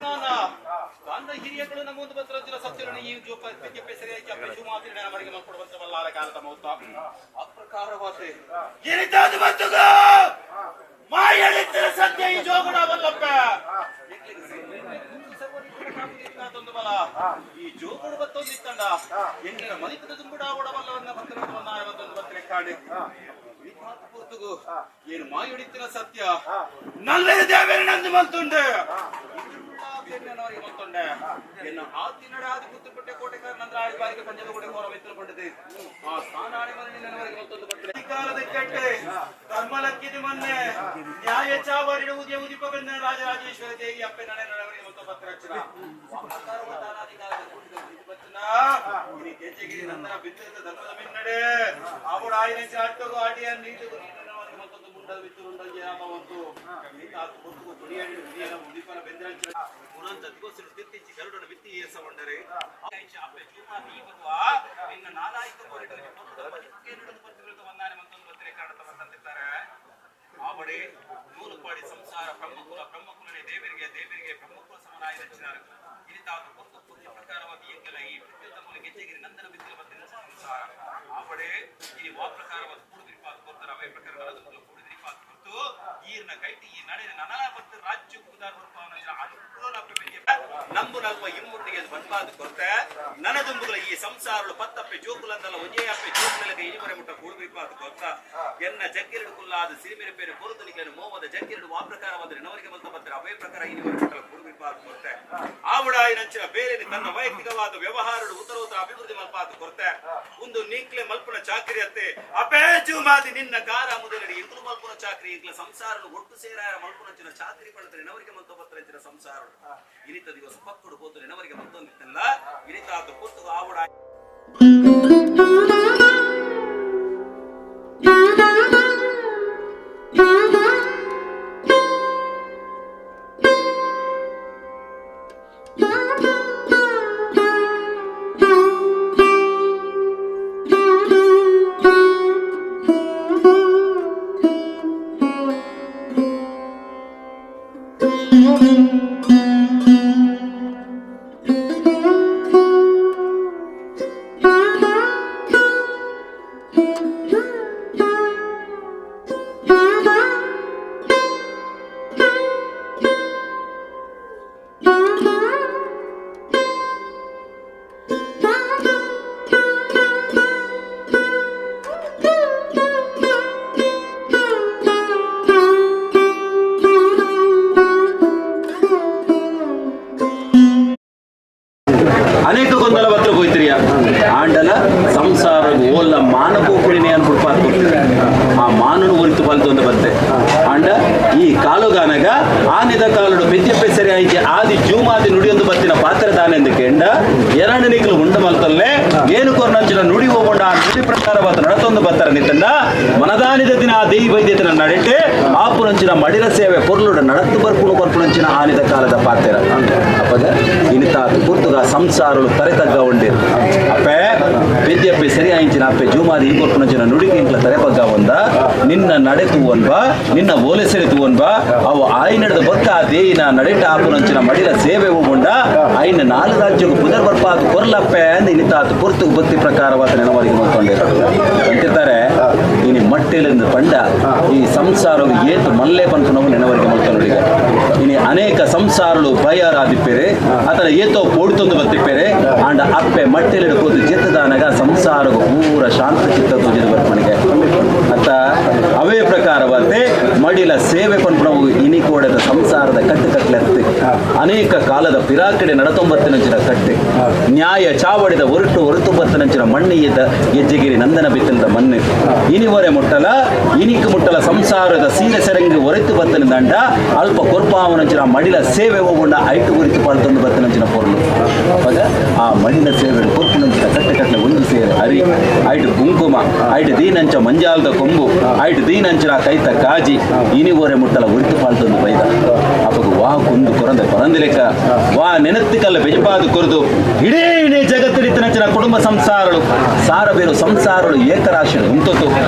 ನನ್ನ ಹಿರಿಯಗಳು ನಮ್ಮ ಒಂದು ಭದ್ರತಿನ ಸತ್ಯಗಳನ್ನು ಈ ಜೋಪಕ್ಕೆ ಸರಿಯಾಗಿ ಅಪ್ಪೆ ಮಾತಿನ ಮರಿಗೆ ಮಕ್ಕಳು ಬಲ್ಲರ ಕಾಲದ ಮೌತ ಅಪ್ರಕಾರವಾದ ಏನಿದ್ದಾದು ಬಂತುಗ ಮಾಯಳಿತರ ಸತ್ಯ ಈ ಜೋಗುಣವಲ್ಲಪ್ಪ ಬಲ ಈ ಜೋಗುಣ ಬತ್ತೊಂದಿತ್ತಂಡ ಎಂಗಿನ ಮನಿತದ ತುಂಬುಡ ಓಡಬಲ್ಲವನ್ನ ಭದ್ರವನ್ನು ಭದ್ರೆ ಕಾಣೆ ಏನು ಮಾಯಳಿತಿನ ಸತ್ಯ ನಲ್ಲೆಯ ದೇವರ ನಂದು ಬಂತುಂಡೆ ಮತ್ತೊಂಡೆ ಎನ್ನು ಆದಿನಡೆ ಆದಿ ಪುತ್ತುಪಟ್ಟೆ ಕೋಟೆಕಾರನಂದ್ರ ಆಳಿ ಬಾರಿಗೆ ಪಂಚದ ಕೋಟೆ ಕೋರ ವೆತ್ತಲ್ಪಟ್ಟಿದೆ ಆ ಸ್ಥಾನಾಡಿ ಮನೆ ನನವರಿಗೆ ಮತ್ತೊಂದು ಪಟ್ಟೆ ಅಧಿಕಾರದ ಕೆಟ್ಟೆ ಕರ್ಮಲಕ್ಕಿದು ಮೊನ್ನೆ ನ್ಯಾಯ ಚಾವರಿಡ ಉದಿಯ ಉದಿಪವೆಂದ ರಾಜರಾಜೇಶ್ವರ ದೇವಿ ಅಪ್ಪೆ ನಡೆ ನನವರಿಗೆ ಮತ್ತೊಂದು ಪತ್ರ ರಕ್ಷಣ ಕೆಂಚಗಿರಿ ನಂದನ ಬಿತ್ತದ ಧರ್ಮದ ಮಿನ್ನಡೆ ಅವಳು ಆಯ್ನೆ ಚಾಟಗು ಆಡಿಯ ನೀಟು ಮತ್ತೊಂದು ಮುಂಡದ ಬಿತ್ತುರುಂಡಗೆ ಆಮವಂತು ಹೊತ್ತು ತುಡಿಯಾಡಿ ಹುಡಿಯನ ಉದಿಪನ ಬೆಂದ್ರಂಚ ಪುರಂತ ದಿವಸರು ತಿತ್ತಿಚ್ಚಿ ಗರುಡನ ಬಿತ್ತಿ ಏಸಗೊಂಡರೆ ಅಪ್ಪೆ ಚೂಮಾತಿ ಬರುವ ನಿನ್ನ ನಾಲಾಯಿಕ ಕೋರಿಡರಿಗೆ ಮೊತ್ತದ ಬದುಕಿಗೆ ನಡೆದು ಬರ್ತಿರುವುದು ಒಂದಾನೆ ಮತ್ತೊಂದು ಭದ್ರೆ ಕಾಣುತ್ತಾ ಬಂದಂತಿದ್ದಾರೆ ಆವಡೆ ನೂರು ಪಾಡಿ ಸಂಸಾರ ಬ್ರಹ್ಮಕುಲನೇ ದೇವರಿಗೆ ಬ್ರಹ್ಮಕುಲ ಸಮನಾಯ ರಚಿನಾರು ಇರಿತಾದ ಒಂದು ಪುಣ್ಯ ಪ್ರಕಾರವಾಗಿ ಎಂಗೆಲ್ಲ ಈ ಪ್ರತ್ಯುತ್ತ ಮೂಲ ಗೆಜ್ಜೆಗಿರಿ ನಂದನ ಬಿತ್ತಲು ಬಂದಿರುವ ಸಂಸಾರ ಆವಡೆ ಈ ವಾ ಪ್ರಕಾರವಾದ ಕೂಡುದಿರಿಪಾದ ಕೊಡ್ತಾರೆ ಅವೇ ಪ್ರಕಾರ ನಲದು ಕೂಡುದಿರಿಪಾದ ಕೊಟ್ಟು ಈರ್ನ ಕೈಟಿ ಈ ನಡೆಯ ನನಲ ಮತ್ತು ರಾಜ್ಯ ಕುದಾರ ರೂಪವನ್ನ ಅನುಕೂಲ ನಂಬು ನಲ್ಪ ಇಮ್ಮುಟ್ಟಿಗೆ ಬಂದ್ಬಾದ ಕೊಡ್ತೆ ನನದುಂಬುಗಳ ಈ ಸಂಸಾರಗಳು ಪತ್ತಪ್ಪೆ ಜೋಕುಲಂದಲ್ಲ ಒಂಜೆಯಪ್ಪೆ ಜೋಕುಲಗೆ ಇನಿವರೆ ಮುಟ್ಟ ಕೂಡುದಿರಿಪಾದ ಕೊಡ್ತ ಎನ್ನ ಜಗ್ಗಿರಡು ಕುಲ್ಲಾದ ಸಿರಿಮೆರೆ ಪೇರು ಕೊರುತನಿಗಳನ್ನು ಮೋವದ ಜಗ್ಗಿರಡು ಆ ಪ್ರಕಾರವಾದರೆ ನವರಿಗೆ ಬಂದ ಬರ್ತಾರೆ ಅವೇ ಪ್ರಕಾರ ಇನಿವರೆ ಮುಟ್ಟಲು ಕೂಡುದಿರಿಪಾದ ಕೊಡ್ತೆ ಆವಡಾಯಿ ನಂಚಿನ ಬೇರೆ ತನ್ನ ವೈಯಕ್ತಿಕವಾದ ವ್ಯವಹಾರಗಳು ಉತ್ತರೋತ್ತರ ಅಭಿವೃದ್ಧಿ ಮಲ್ಪಾದ ಕೊರತೆ ಒಂದು ನೀಕ್ಲೆ ಮಲ್ಪುನ ಚಾಕರಿ ಅತ್ತೆ ಅಪೇಜು ಮಾದಿ ನಿನ್ನ ಕಾರ ಮುದಲಡಿ ಇಂದು ಮಲ್ಪುನ ಚಾಕರಿ ಈಗಲ ಸಂಸಾರಗಳು ಒಟ್ಟು ಸೇರಾರ ಮಲ್ಪುನಂಚಿನ ಚಾಕರಿ ಪಡೆದರೆ ನವರಿಗೆ ಮತ್ತೊಬ್ಬತ್ತರಂಚಿನ ಸಂಸಾರ ಇರಿತ ದಿವಸ ಪಕ್ಕಡು ಹೋದರೆ ನವರಿಗೆ ಮತ್ತೊಂದಿತ್ತಲ್ಲ ಇರಿತಾದ ಪುಸ್ತಕ ಆವಡಾಯಿ ಅನೇಕ ಗೊಂದಲ ಬತ್ರ ಹೋಯ್ತಿರಿಯ ಆಂಡಲ ಸಂಸಾರ ಓಲ್ಲ ಮಾನವೂ ಕುಡಿನೇ ಅನ್ಬಿಟ್ಟು ಆ ಮಾನನು ಒರಿತು ಪಾಲ್ತು ಅಂತ ಬಂತೆ ಆಂಡ ಈ ಕಾಲುಗಾನಗ ಆನೆದ ಕಾಲುಡು ಮೆದ್ಯಪ್ಪೆ ಸರಿ ಆಯ್ಕೆ ಆದಿ ಜೂಮಾದಿ ನುಡಿಯೊಂದು ಬತ್ತಿನ ಪಾತ್ರ ದಾನೆಂದು ಕೆಂಡ ಎರಡು ನಿಕ್ಲು ಉಂಡ ಮಲ್ತಲ್ಲೇ ಏನು ಕೊರ್ನಂಚಿನ ನುಡಿ ಹೋಗೊಂಡ ಆ ನುಡಿ ಪ್ರಕಾರವಾದ ನಡತೊಂದು ಬತ್ತರ ನಿತ್ತಂಡ ಮನದಾನಿದ ದಿನ ಆ ದೇವಿ ವೈದ್ಯತನ ನಡಿಟ್ಟೆ ಆಪುನಂಚಿನ ಮಡಿಲ ಸೇವೆ ಪೊರ್ಲುಡ ನಡತ್ತು ಬರ್ಪುಣು ಕೊರ್ಪುನಂಚಿನ ಆನಿದ ಕಾಲದ ಪಾತ್ರ ಅಪ್ಪದ ಇನಿತಾತು ಪುರ್ತುಗ ಸಂಸಾರಗಳು ತರೆತಗ್ಗ ಉಂಡಿರು ಅಪ್ಪೆ ಮೆದ್ಯಪ್ಪೆ ಸರಿ ಆಯ್ಚಿನ ಅಪ್ಪೆ ಜೂಮಾದಿ ಈ ಕೊರ್ಪುನಂಚಿನ ನುಡಿಗೆ ಇಂಕ್ಲ ತರೆಪಗ್ಗ ಒಂದ ನಿನ್ನ ನಡೆತು ಒನ್ಬಾ ನಿನ್ನ ಓಲೆ ಸೆಳೆತು ಒನ್ಬಾ ಅವು ಆಯಿ ನಡೆದ ಬೊಕ್ಕ ಆ ದೇಯಿನ ನಡೆಟ ಆಪುನಂಚಿನ ಮಡಿಲ ಸೇವೆ ಹೋಗೊಂಡ ಆಯ್ನ ನಾಲ್ಕು ರಾಜ್ಯಕ್ಕೂ ಪುದರ್ ಬರ್ಪಾದು ಕೊರ್ಲಪ್ಪೆ ಅಂದ ಇನಿತಾತು ಪುರ್ತು ಭಕ್ತಿ ಪ್ರಕಾರವಾದ ನೆನವರಿಗೆ ನೋಡ್ಕೊಂಡಿರು ಅಂತಿರ್ತಾರೆ ಇನಿ ಮಟ್ಟೆಲಿಂದ ಪಂಡ ಈ ಸಂಸಾರವು ಏತು ಮಲ್ಲೆ ಬಂತು ನಾವು ನೆನವರಿಗೆ ನೋಡ್ಕೊಂಡಿಗೆ ಇನಿ ಅನೇಕ ಸಂಸಾರಗಳು ಬಯ್ಯಾರಾದಿಪ್ಪೇರೆ ಆತರ ಏತೋ ಪೋಡ್ತೊಂದು ಬತ್ತಿಪ್ಪೇರೆ ಆಂಡ ಅಪ್ಪೆ ಮಟ್ಟೆಲಿಡ ಕೂತು ಜೆತ್ತದಾನಾಗ ಸಂಸಾರವು ಪೂರ ಶಾಂತ ಚಿತ್ತ ತೋಜಿದ ಬರ್ಪಣಿಗೆ ಅತ್ತ ಅವೇ ಪ್ರಕಾರವಾದ ಮಡಿಲ ಸೇವೆ ಪಂಪಣವು ಇನಿ ಕೋಡದ ಸಂಸಾರದ ಕಟ್ಟು ಕಟ್ಲೆತ್ತೆ ಅನೇಕ ಕಾಲದ ಪಿರಾಕಡೆ ನಡತೊಂಬತ್ತಿನಂಚಿನ ಕಟ್ಟೆ ನ್ಯಾಯ ಚಾವಡಿದ ಹೊರತೊಂಬತ್ತಿನಂಚಿನ ಮಣ್ಣಿಯದ ಹೆಜ್ಜೆಗಿರಿ ನಂದನ ಬಿತ್ತಲದ ಮಣ್ಣೆ ಇನಿವರೆ ಮುಟ್ಟಲ ಇನಿಕ ಮುಟ್ಟಲ ಸಂಸಾರದ ಸೀರೆ ಸೆರಂಗಿ ಹೊರೆತು ಬತ್ತನ ದಂಡ ಅಲ್ಪ ಕೊರ್ಪಾವನಂಚಿನ ಮಡಿಲ ಸೇವೆ ಹೋಗೊಂಡ ಐಟು ಗುರಿತು ಪಾಲ್ತೊಂದು ಬತ್ತನಂಚಿನ ಪೊರ್ಲು ಅವಾಗ ಆ ಮಡಿಲ ಸೇವೆ ಕೊರ್ಪುನಂಚಿನ ಕಟ್ಟೆ ಕಟ್ಟಲೆ ಒಂದು ಸೇರೆ ಹರಿ ಐಟು ಕುಂಕುಮ ಐಟು ದೀನಂಚ ಮಂಜಾಲದ ಕೊಂಬು ಐಟು ದೀನಂಚಿನ ಕೈತ ಕಾಜಿ ಇನಿವರೆ ಮುಟ್ಟಲ ಉರಿತು ಪಾಲ್ತೊಂದು ಬೈದ ಅವಾಗ ವಾ ಕುಂದು ಕೊರಂದ ಕೊರಂದಿಲೆಕ್ಕ ವಾ ನೆನತ್ತಿಕಲ್ಲ ಬೆಜಪಾದು ಕೊರದು ಇಡೀ ಜಗತ್ತಿನ ಅಂಚಿನ ಕುಟುಂಬ ಸಂಸಾರಗಳು ಸಾರಬೇರು ಸಂಸಾರಗಳು ಏಕರಾಶಿ ಉಂಟು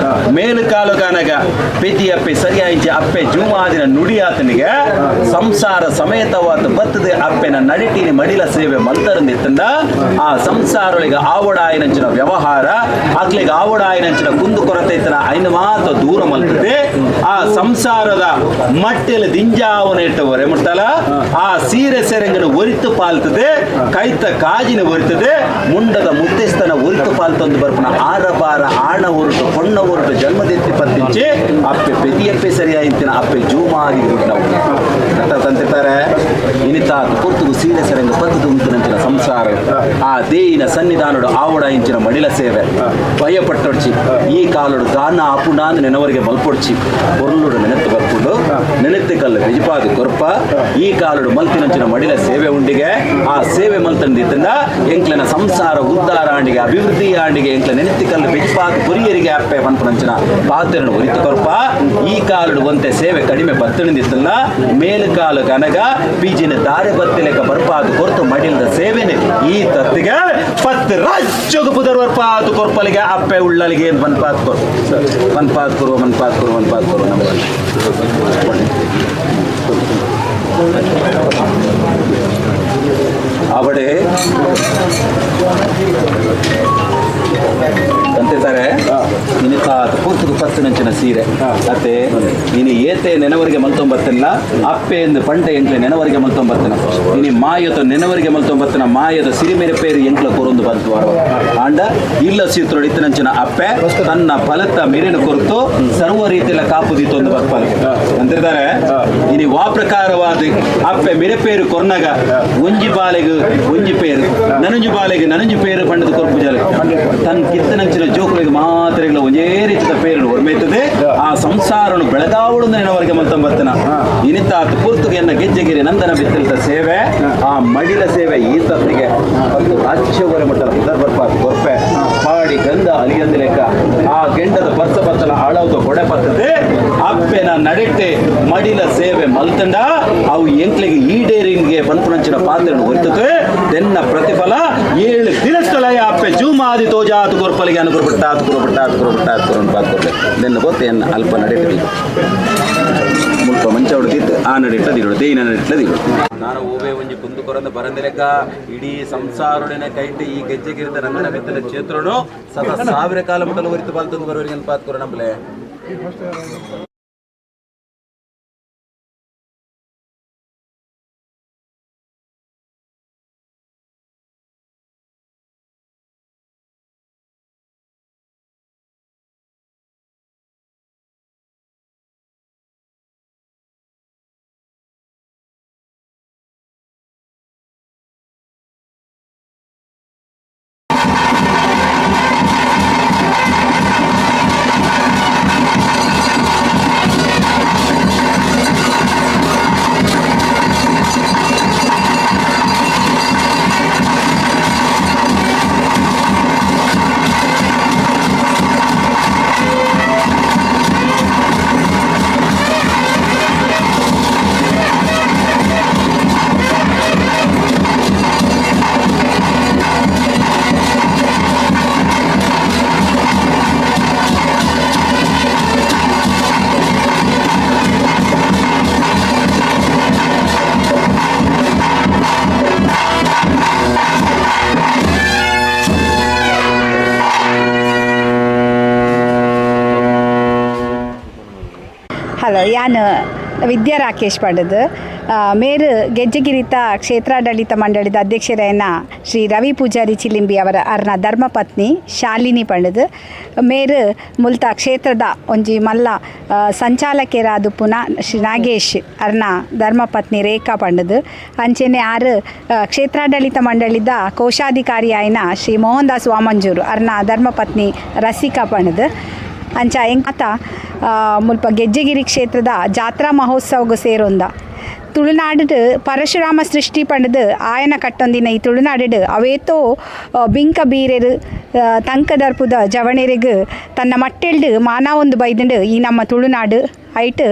ಮೇಲು ಕಾಲುಗಾನಗ ಪೆತಿ ಅಪ್ಪೆ ಸರಿಯಾಗಿ ಅಪ್ಪೆ ಜೂಮಾದಿನ ನುಡಿ ಆತನಿಗೆ ಸಂಸಾರ ಸಮೇತವಾದ ಬತ್ತದ ಅಪ್ಪೆನ ನಡಿಟೀನಿ ಮಡಿಲ ಸೇವೆ ಮಂತರಂದಿತ್ತಂದ ಆ ಸಂಸಾರಗಳಿಗೆ ಆವಡಾಯನಂಚಿನ ವ್ಯವಹಾರ ಆಗ್ಲಿಗೆ ಆವಡಾಯನಂಚಿನ ಕುಂದು ಕೊರತೆ ಇತ್ತನ ಐನ ಮಾತ್ರ ದೂರ ಮಲ್ತದೆ ಆ ಸಂಸಾರದ ಮಟ್ಟೆಲ ದಿಂಜಾವನ ಇಟ್ಟವರೆ ಮುಟ್ಟಲ ಆ ಸೀರೆ ಸೆರೆಂಗನ ಒರಿತು ಪಾಲ್ತದೆ ಕೈತ ಕಾಜಿನ ಒರಿತದೆ ಮುಂಡದ ಮುದ್ದೆಸ್ತನ ಒರಿತು ಪಾಲ್ತೊಂದು ಬರ್ಪನ ಆರಬಾರ ಆಣ ಹೊರಟು ಹೊಣ್ಣ ಹೊರಟು ಜನ್ಮದಿತ್ತಿ ಪತ್ತಿಂಚೆ ಅಪ್ಪೆ ಪ್ರತಿಯಪ್ಪೆ ಸರಿಯಾಯಿತಿನ ಅಪ್ಪೆ ಜೂಮಾರಿ ನಾವು ತಂತಿರ್ತಾರೆ ಇನಿತ ಪುರ್ತುಗು ಸೀರೆ ಸೆರೆಂಗ ಪತ್ತದು ಉಂಟಿನ ಸಂಸಾರ ಆ ದೇಯಿನ ಸನ್ನಿಧಾನಡು ಆವಡ ಇಂಚಿನ ಮಡಿಲ ಸೇವೆ ಭಯಪಟ್ಟೊಡ್ಚಿ ಈ ಕಾಲಡು ಗಾನ ಅಪುನಾಂದ ನೆನವರಿಗೆ ಮಲ್ಪೊಡ್ಚಿ ಹೊರಳುಡು ನೆನೆತ್ತು ಬರ್ಕೊಂಡು ನೆನೆತ್ತಿ ಕಲ್ಲು ಬಿಜಿಪಾದು ಕೊರ್ಪ ಈ ಕಾಲಡು ಮಲ್ತಿನಂಚಿನ ಮಡಿಲ ಸೇವೆ ಉಂಡಿಗೆ ಆ ಸೇವೆ ಮಲ್ತಂದಿದ್ದ ಎಂಕ್ಲನ ಸಂಸಾರ ಉದ್ಧಾರ ಆಂಡಿಗೆ ಅಭಿವೃದ್ಧಿ ಆಂಡಿಗೆ ಎಂಕ್ಲ ನೆನೆತ್ತಿ ಕಲ್ಲು ಬಿಜಿಪಾದು ಕುರಿಯರಿಗೆ ಅಪ್ಪೆ ಪಂಪನಂಚಿನ ಪಾತ್ರೆಯನ್ನು ಉರಿತು ಕೊರ್ಪ ಈ ಕಾಲಡು ಒಂತೆ ಸೇವೆ ಕಡಿಮೆ ಬತ್ತಣಿದಿತ್ತಲ್ಲ ಮೇಲು ಕಾಲು ಕನಗ ಬೀಜಿನ ದಾರೆ ಬತ್ತಿಲೆಕ ಬರ್ಪಾದು ಕೊರ್ತು ಮಡಿಲದ ಸೇವೆನೆ ಈ ತತ್ತಿಗೆ ಪತ್ತು ರಾಜ್ಯಗ ಪುದರ್ ಬರ್ಪಾದು ಕೊರ್ಪಲಿಗೆ ಅಪ್ಪೆ ಉಳ್ಳಲಿಗೆ ಮನ್ಪಾತ್ ಕೊರು ಮನ್ಪಾತ್ ಕೊರು ಮನ್ಪಾತ್ ಕೊರು ಮನ್ಪಾತ್ ಕೊರು ನಮ್ಮಲ್ಲಿ ಅವಡೆ ಅಂತಿದ್ದಾರೆ ನಿನಕ ಪೂರ್ತಿಗೆ ಪತ್ತಿನಂಚಿನ ಸೀರೆ ಮತ್ತೆ ನೀನು ಏತೆ ನೆನವರಿಗೆ ಮಲ್ತೊಂಬತ್ತಿಲ್ಲ ಅಪ್ಪೆ ಎಂದು ಪಂಟೆ ಎಂಕ್ಲೆ ನೆನವರಿಗೆ ಮಲ್ತೊಂಬತ್ತಿನ ನೀನು ಮಾಯದ ನೆನವರಿಗೆ ಮಲ್ತೊಂಬತ್ತಿನ ಮಾಯದ ಸಿರಿಮೆರೆ ಪೇರು ಎಂಕ್ಲ ಕೊರೊಂದು ಬಂತು ಆಂಡ ಇಲ್ಲ ಸೀತ್ರೊಡು ಇತ್ತಿನಂಚಿನ ಅಪ್ಪೆ ತನ್ನ ಫಲತ ಮೆರಿನ ಕೊರತು ಸರ್ವ ರೀತಿಯಲ್ಲ ಕಾಪುದಿತ್ತು ಒಂದು ಬರ್ಪಾಲ ಅಂತಿದ್ದಾರೆ ಇನಿ ವಾ ಪ್ರಕಾರವಾದ ಅಪ್ಪೆ ಮೆರೆಪೇರು ಕೊರ್ನಗ ಒಂಜಿ ಬಾಲೆಗೆ ಒಂಜಿ ಪೇರು ನನಂಜು ಬಾಲೆಗೆ ನನಂಜು ಪೇರು ಪಂಡದ ಕೊರ್ಪುಜಾಲೆ ತನ್ನ ಕಿತ್ತನಂಚಿನ ಜೋಕುಗಳಿಗೆ ಮಾತ್ರೆಗಳ ಒಂದೇ ರೀತಿಯ ಪೇರು ಹೊರಮೇತದೆ ಆ ಸಂಸಾರನು ಬೆಳಗಾವಳು ನೆನವರಿಗೆ ಮಲ್ತಂಬತ್ತನ ಇನಿತ ಪೂರ್ತಿಗೆ ಎನ್ನ ಗೆಜ್ಜೆಗಿರಿ ನಂದನ ಬಿತ್ತಲಿತ ಸೇವೆ ಆ ಮಡಿಲ ಸೇವೆ ಈ ತಪ್ಪಿಗೆ ಮತ್ತು ರಾಜ್ಯವರ ಮಟ್ಟದ ಪುದರ್ಬರ್ಪಾತ್ ಕೊರ್ಪೆ ಪಾಡಿ ಗಂಧ ಅಲಿಯಂದ ಲೆಕ್ಕ ಆ ಗೆಂಡದ ಪರ್ಸ ಬತ್ತಲ ಆಳವದ ಕೊಡೆ ಬರ್ತದೆ ಅಪ್ಪೆನ ನಡೆಟ್ಟೆ ಮಡಿಲ ಸೇವೆ ಮಲ್ತಂಡ ಅವು ಎಂಕ್ಲಿಗೆ ಈಡೇರಿಂಗ್ಗೆ ಪಂಪುನಂಚಿನ ಪಾತ್ರೆಯನ್ನು ಹೊರ್ತದೆ ತೆನ್ನ ಪ್ರತಿಫಲ 7 ದಿನಗಳ ಅಪ್ಪೆ ಜೂಮಾದಿ ತೋಜಾತು ಕೊರ್ಪಲಿಗೆ ಅನುಗುರಬಿಟ್ಟಾತು ಕೊರ್ಪಟ್ಟೆ ನೆನ್ನ ಗೊತ್ತೇನು ಅಲ್ಪ ನಡೆಟ್ಟದಿ ಮುಲ್ಪ ಮಂಚ ಹೊಡೆದಿತ್ತು ಆ ನಡೆಟ್ಟದಿಗಳು ದೇಯಿನ ನಡೆಟ್ಟದಿಗಳು ನಾನು ಹೂವೆ ಒಂಜಿ ಕುಂದು ಕೊರಂದ ಬರಂದಿಲೆಕ್ಕ ಇಡೀ ಸಂಸಾರೊಡನೆ ಕೈಟಿ ಈ ಗೆಜ್ಜೆಗಿರಿದ ರಂಗನ ಬೆತ್ತದ ಕ್ಷೇತ್ರನು ಸತ 1000 ಕಾಲ ಮುಟ್ಟಲು ಹೊರಿತು ಬಾಲ್ತಂದು ಬರೋರಿಗೆ ನೆನಪಾತ್ ಕೊರ ನಂಬಲೆ ಹಲೋ ಯಾನು ವಿದ್ಯಾ ರಾಕೇಶ್ ಪಡೆದು ಮೇರು ಗೆಜ್ಜೆಗಿರಿತ ಕ್ಷೇತ್ರಾಡಳಿತ ಮಂಡಳಿದ ಅಧ್ಯಕ್ಷರಾಯನ ಶ್ರೀ ರವಿ ಪೂಜಾರಿ ಚಿಲಿಂಬಿ ಅವರ ಅರ್ನ ಧರ್ಮಪತ್ನಿ ಶಾಲಿನಿ ಪಂಡದು ಮೇರು ಮುಲ್ತ ಕ್ಷೇತ್ರದ ಒಂಜಿ ಮಲ್ಲ ಸಂಚಾಲಕರಾದು ಪುನಃ ಶ್ರೀ ನಾಗೇಶ್ ಅರ್ನ ಧರ್ಮಪತ್ನಿ ರೇಖಾ ಪಂಡದು ಅಂಚೆನೆ ಆರು ಕ್ಷೇತ್ರಾಡಳಿತ ಮಂಡಳಿದ ಕೋಶಾಧಿಕಾರಿ ಆಯ್ನ ಶ್ರೀ ಮೋಹನ್ ದಾಸ್ ವಾಮಂಜೂರು ಅರ್ನ ಧರ್ಮಪತ್ನಿ ರಸಿಕಾ ಪಂಡದು ಅಂಚ ಎಂತ ಮುಲ್ಪ ಗೆಜ್ಜೆಗಿರಿ ಕ್ಷೇತ್ರದ ಜಾತ್ರಾ ಮಹೋತ್ಸವಗೂ ಸೇರೊಂದ ತುಳುನಾಡು ಪರಶುರಾಮ ಸೃಷ್ಟಿ ಪಂಡದು ಆಯನ ಕಟ್ಟೊಂದಿನ ಈ ತುಳುನಾಡು ಅವೇತೋ ಬಿಂಕ ಬೀರೆರು ತಂಕದರ್ಪುದ ಜವಣೆರೆಗು ತನ್ನ ಮಟ್ಟೆಲ್ಡು ಮಾನ ಒಂದು ಬೈದಂಡು ಈ ನಮ್ಮ ತುಳುನಾಡು ಐಟ್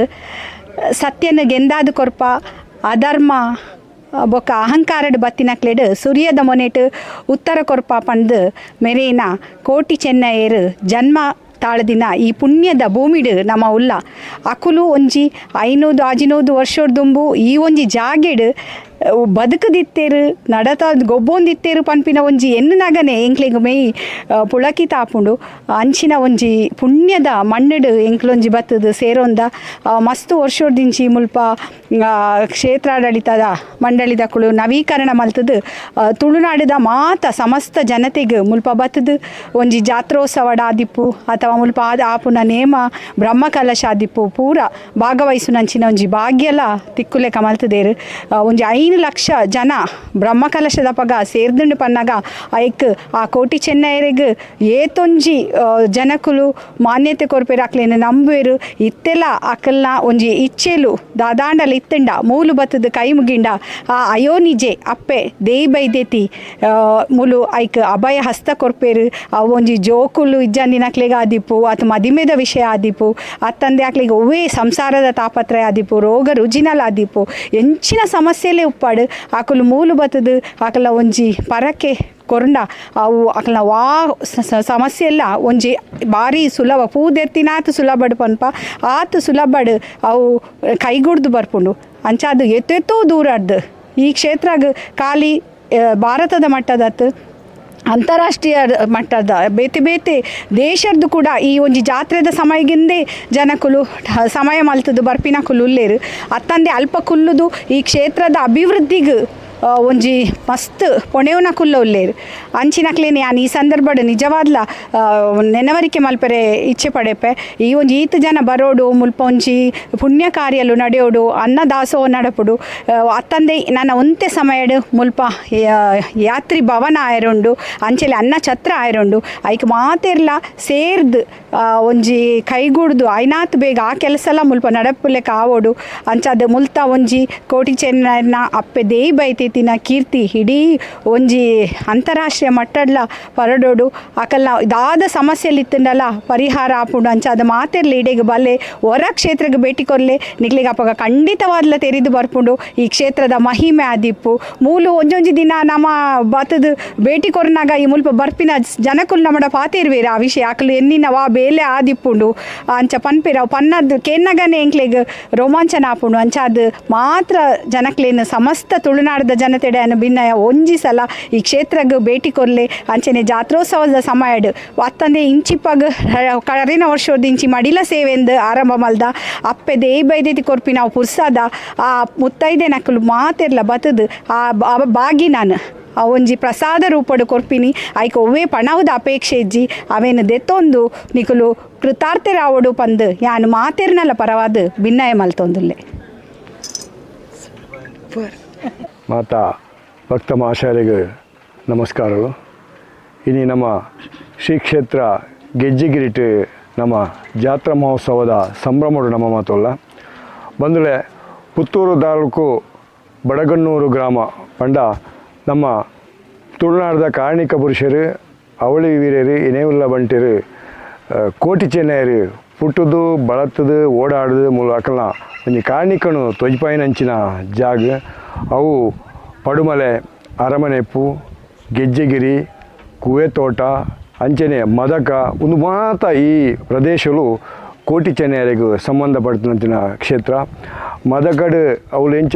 ಸತ್ಯನ ಗೆಂದಾದು ಕೊರ್ಪ ಅಧರ್ಮ ಬೊಕ್ಕ ಅಹಂಕಾರಡ್ ಬತ್ತಿನಕ್ಲೆಡ್ ಸೂರ್ಯದ ಮೊನೆಟ್ ಉತ್ತರ ಕೊರ್ಪ ಪಂದ್ ಮೆರೇನ ಕೋಟಿ ಚೆನ್ನಯ್ಯರ್ ಜನ್ಮ ತಾಳದಿನ ಈ ಪುಣ್ಯದ ಭೂಮಿಡ್ ನಮ್ಮ ಉಲ್ಲ ಅಕುಲು ಒಂಜಿ 500-600 ವರ್ಷೋರ್ದುಂಬು ಈ ಒಂಜಿ ಜಾಗೆಡ್ ಬದುಕದಿತ್ತೇರು ನಡತ ಗೊಬ್ಬೊಂದಿತ್ತೇರು ಪನ್ಪಿನ ಒಂಜಿ ಎನ್ನಗನೆ ಎಂಕ್ಲೆಗ್ ಮೇಯ್ ಪುಳಕಿತ ಆಪುಂಡು ಅಂಚಿನ ಒಂಜಿ ಪುಣ್ಯದ ಮಣ್ಣಡ್ ಎಂಕ್ಲೊಂಜಿ ಬತ್ತದು ಸೇರೊಂದ ಮಸ್ತ್ ವರ್ಷೋರ್ದಿಂಚಿ ಮುಲ್ಪ ಕ್ಷೇತ್ರಾಡಳಿತದ ಮಂಡಳಿದಕುಲು ನವೀಕರಣ ಮಲ್ತದು ತುಳುನಾಡಿದ ಮಾತ ಸಮಸ್ತ ಜನತೆಗೆ ಮುಲ್ಪ ಬತ್ತದು ಒಂಜಿ ಜಾತ್ರೋತ್ಸವಡ ಆದಿಪ್ಪು ಅಥವಾ ಮುಲ್ಪ ಆಪುನ ನೇಮ ಬ್ರಹ್ಮಕಲಶ ಆದಿಪ್ಪು ಪೂರ ಭಾಗವಹಿಸುನಂಚಿನ ಒಂಜಿ ಭಾಗ್ಯಲ ತಿಕ್ಕುಲೆಕ ಮಲ್ತದೇರು ಒಂಜಿ 5 ಲಕ್ಷ ಜನ ಬ್ರಹ್ಮಕಲಶದ ಪಗ ಸೇರ್ದುಂಡು ಪನ್ನಗ ಐಕ್ ಆ ಕೋಟಿ ಚೆನ್ನೈರೆಗ್ ಏತೊಂಜಿ ಜನಕುಲು ಮಾನ್ಯತೆ ಕೊರ್ಪೆರ್ ಅಕ್ಲೇನ ನಂಬುವೆರು ಇತ್ತೆಲ್ಲ ಅಕಲ್ನ ಒಂಜಿ ಇಚ್ಚೆಲು ದಾದಾಂಡಲ ಇತ್ತಂಡ ಮೂಲು ಬತ್ತದ ಕೈ ಮುಗಿಂಡ ಆ ಅಯೋನಿಜೆ ಅಪ್ಪೆ ದೇಯಿ ಬೈದೇತಿ ಮುಲು ಐಕ್ ಅಭಯ ಹಸ್ತ ಕೊರ್ಪೇರು ಅವು ಒಂಜಿ ಜೋಕುಲು ಇಜ್ಜಂದಿನಕ್ಲೆಗ ಆದಿಪ್ಪು ಅಥವಾ ಮದಿಮೆದ ವಿಷಯ ಆದಿಪ್ಪು ಅತ್ತಂದೆ ಅಕ್ಲೆಗೆ ಒವ್ವೇ ಸಂಸಾರದ ತಾಪತ್ರಯ ಆದಿಪ್ಪು ರೋಗ ರುಜಿನಲ್ ಆದಿಪ್ಪು ಎಂಚಿನ ಸಮಸ್ಯೆಲೆ ಉಪ್ಪಾಡು ಆಕಲು ಮೂಲು ಬತ್ತದು ಆಕಲ ಒಂಜಿ ಪರಕ್ಕೆ ಕೊರಂಡ ಅವು ಅಕಲ್ನ ವಾ ಸಮಸ್ಯೆ ಎಲ್ಲ ಒಂಜಿ ಭಾರಿ ಸುಲಭ ಪೂದೆತ್ತಿನಾತು ಸುಲಭಡ್ ಪನ್ಪ ಆತು ಸುಲಭಡ್ ಅವು ಕೈಗುಡ್ದು ಬರ್ಪುಂಡು ಅಂಚಾದು ಎತ್ತೆತ್ತೋ ದೂರಡ್ದು ಈ ಕ್ಷೇತ್ರಗ್ ಖಾಲಿ ಭಾರತದ ಮಟ್ಟದತ್ತು ಅಂತಾರಾಷ್ಟ್ರೀಯ ಮಟ್ಟದ ಬೇತೆ ಬೇತೆ ದೇಶದ್ದು ಕೂಡ ಈ ಒಂಜಿ ಜಾತ್ರೆದ ಸಮಯಗಿಂದೇ ಜನಕುಲು ಸಮಯ ಮಲ್ತದು ಬರ್ಪಿನ ಕುಲು ಉಲ್ಲೇರು ಅತ್ತಂದೆ ಅಲ್ಪ ಕುಲ್ಲುದು ಈ ಕ್ಷೇತ್ರದ ಅಭಿವೃದ್ಧಿಗೆ ಒಂಜಿ ಮಸ್ತ್ ಪೊಣೆವನ ಕುಲ್ಲ ಉಲ್ಲೇರು ಅಂಚಿನಕ್ಲೇನೆ ಯಾನ್ ಈ ಸಂದರ್ಭಡ್ ನಿಜವಾದ್ಲ ನೆನವರಿಕೆ ಮಲ್ಪರೆ ಇಚ್ಛೆ ಪಡೆಪೆ ಈ ಒಂಜಿ ಈತ ಜನ ಬರೋಡು ಮುಲ್ಪ ಒಂಜಿ ಪುಣ್ಯ ಕಾರ್ಯಲು ನಡೆಯೋಡು ಅನ್ನ ದಾಸೋಹ ನಡಪುಡು ಅತ್ತಂದೆ ನನ್ನ ಒಂತೆ ಸಮಯಡ್ ಮುಲ್ಪ ಯಾತ್ರಿ ಭವನ ಆಯರುಂಡು ಅಂಚೆಲೆ ಅನ್ನ ಛತ್ರ ಆಯರುಂಡು ಐಕ್ ಮಾತೆರ್ಲ ಸೇರ್ದು ಒಂಜಿ ಕೈಗೂಡ್ದು ಐನಾತ್ ಬೇಗ ಆ ಕೆಲಸ ಮುಲ್ಪ ನಡಪುಲೆಕ ಆವೋಡು ಅಂಚಾದ ಮುಲ್ತ ಒಂಜಿ ಕೋಟಿ ಚೆನ್ನೈನ ಅಪ್ಪೆ ದೇಯಿ ಬೈತೇತಿನ ಕೀರ್ತಿ ಇಡೀ ಒಂಜಿ ಅಂತಾರಾಷ್ಟ್ರೀಯ ಮಟ್ಟಡ್ಲ ಪರಡೋಡು ಅಕಲ್ನ ಇದಾದ ಸಮಸ್ಯೆಲಿತ್ತಂಡಲ್ಲ ಪರಿಹಾರ ಆಪುಂಡು ಅಂಚಾದ ಮಾತೆರ್ಲಿ ಇಡೆಗೆ ಬಲ್ಲೆ ಹೊರ ಕ್ಷೇತ್ರಕ್ಕೆ ಭೇಟಿ ಕೊರ್ಲೆ ನಿಕ್ಲಿಗೆ ಅಪ್ಪಗ ಖಂಡಿತವಾದ್ಲ ತೆರೆದು ಬರ್ಪುಂಡು ಈ ಕ್ಷೇತ್ರದ ಮಹಿಮೆ ಆದಿಪ್ಪು ಮೂಲು ಒಂಜೊಂಜಿ ದಿನ ನಮ್ಮ ಬತ್ತದು ಭೇಟಿ ಕೊರ್ನಾಗ ಈ ಮುಲ್ಪ ಬರ್ಪಿನ ಜನಕುಲ್ ನಮ್ಮಡ ಪಾತೇರ್ವೇರ ಆ ವಿಷಯ ಅಕಲು ಎನ್ನಿನ ವಾ ಬೇಲೆ ಆದಿಪ್ಪುಂಡು ಅಂಚ ಪನ್ಪೇರ ಪನ್ನದ್ದು ಕೇನ್ನಗನೆ ಎಂಕ್ಲೆಗ್ ರೋಮಾಂಚನ ಆಪುಂಡು ಅಂಚಾದ ಮಾತ್ರ ಜನಕ್ಲೇನು ಸಮಸ್ತ ತುಳುನಾಡದ ಜನತೆಡೆ ಅನ್ನು ಭಿನ್ನಯ ಒಂಜಿ ಸಲ ಈ ಕ್ಷೇತ್ರಗ್ ಭೇಟಿ ಕೊರ್ಲೆ ಅಂಚನೆ ಜಾತ್ರೋತ್ಸವದ ಸಮಯಡ್ ಅತ್ತಂದೆ ಇಂಚಿಪ್ಪಗ್ ಕರಿನ ವರ್ಷದ ಇಂಚಿ ಮಡಿಲ ಸೇವೆಂದು ಆರಂಭ ಮಲ್ದ ಅಪ್ಪೆ ದೇಯಿ ಬೈದೇತಿ ಕೊರ್ಪಿ ನಾವು ಪುರ್ಸದ ಆ ಮುತ್ತೈದೆ ನಕಲು ಮಾತೆರ್ಲ ಬತ್ತದು ಆ ಬಾಗಿ ನಾನು ಆ ಒಂಜಿ ಪ್ರಸಾದ ರೂಪಡು ಕೊರ್ಪಿನಿ ಐಕ್ ಒವ್ವೇ ಪಣವದ ಅಪೇಕ್ಷೆ ಇಜ್ಜಿ ಅವೇನು ದೆತ್ತೊಂದು ನಿಕುಲು ಕೃತಾರ್ಥರಾವಡು ಪಂದು ಯಾನು ಮಾತೆರ್ನಲ್ಲ ಪರವಾದ ಭಿನ್ನಯ ಮಲ್ತೊಂದುಲ್ಲೆ ಮಾತಾ ಭಕ್ತ ಮಹಾಶಯರಿಗೆ ನಮಸ್ಕಾರಗಳು. ಇನ್ನು ನಮ್ಮ ಶ್ರೀ ಕ್ಷೇತ್ರ ಗೆಜ್ಜೆಗಿರಿಟ್ ನಮ್ಮ ಜಾತ್ರಾ ಮಹೋತ್ಸವದ ಸಂಭ್ರಮಡು ನಮ್ಮ ಮಾತಲ್ಲ ಬಂದುಲೆ ಪುತ್ತೂರು ತಾಲೂಕು ಬಡಗಣ್ಣೂರು ಗ್ರಾಮ ಪಂಡ ನಮ್ಮ ತುಳುನಾಡದ ಕಾರಣಿಕ ಪುರುಷರು ಅವಳಿ ವೀರ್ಯರು ಇನೇವುಲ್ಲ ಬಂಟಿರು ಕೋಟಿ ಚೆನ್ನೈರು ಪುಟ್ಟದು ಬಳತದು ಓಡಾಡದು ಮೂಲ ಅಕಲ್ನ ಒಂಜಿ ಕಾರಣಿಕನು ತೊಜ್ಪಾಯಿನಂಚಿನ ಜಾಗ ಅವು ಪಡುಮಲೆ ಅರಮನೆಪ್ಪು ಗೆಜ್ಜೆಗಿರಿ ಕುವೆತೋಟ ಅಂಚನೆ ಮದಕ ಒಂದು ಮಾತ ಈ ಪ್ರದೇಶಗಳು ಕೋಟಿ ಚೆನ್ನೈರಿಗೂ ಸಂಬಂಧಪಡ್ತಂತಿನ ಕ್ಷೇತ್ರ. ಮದಕಡ್ ಅವಲೆಂಚ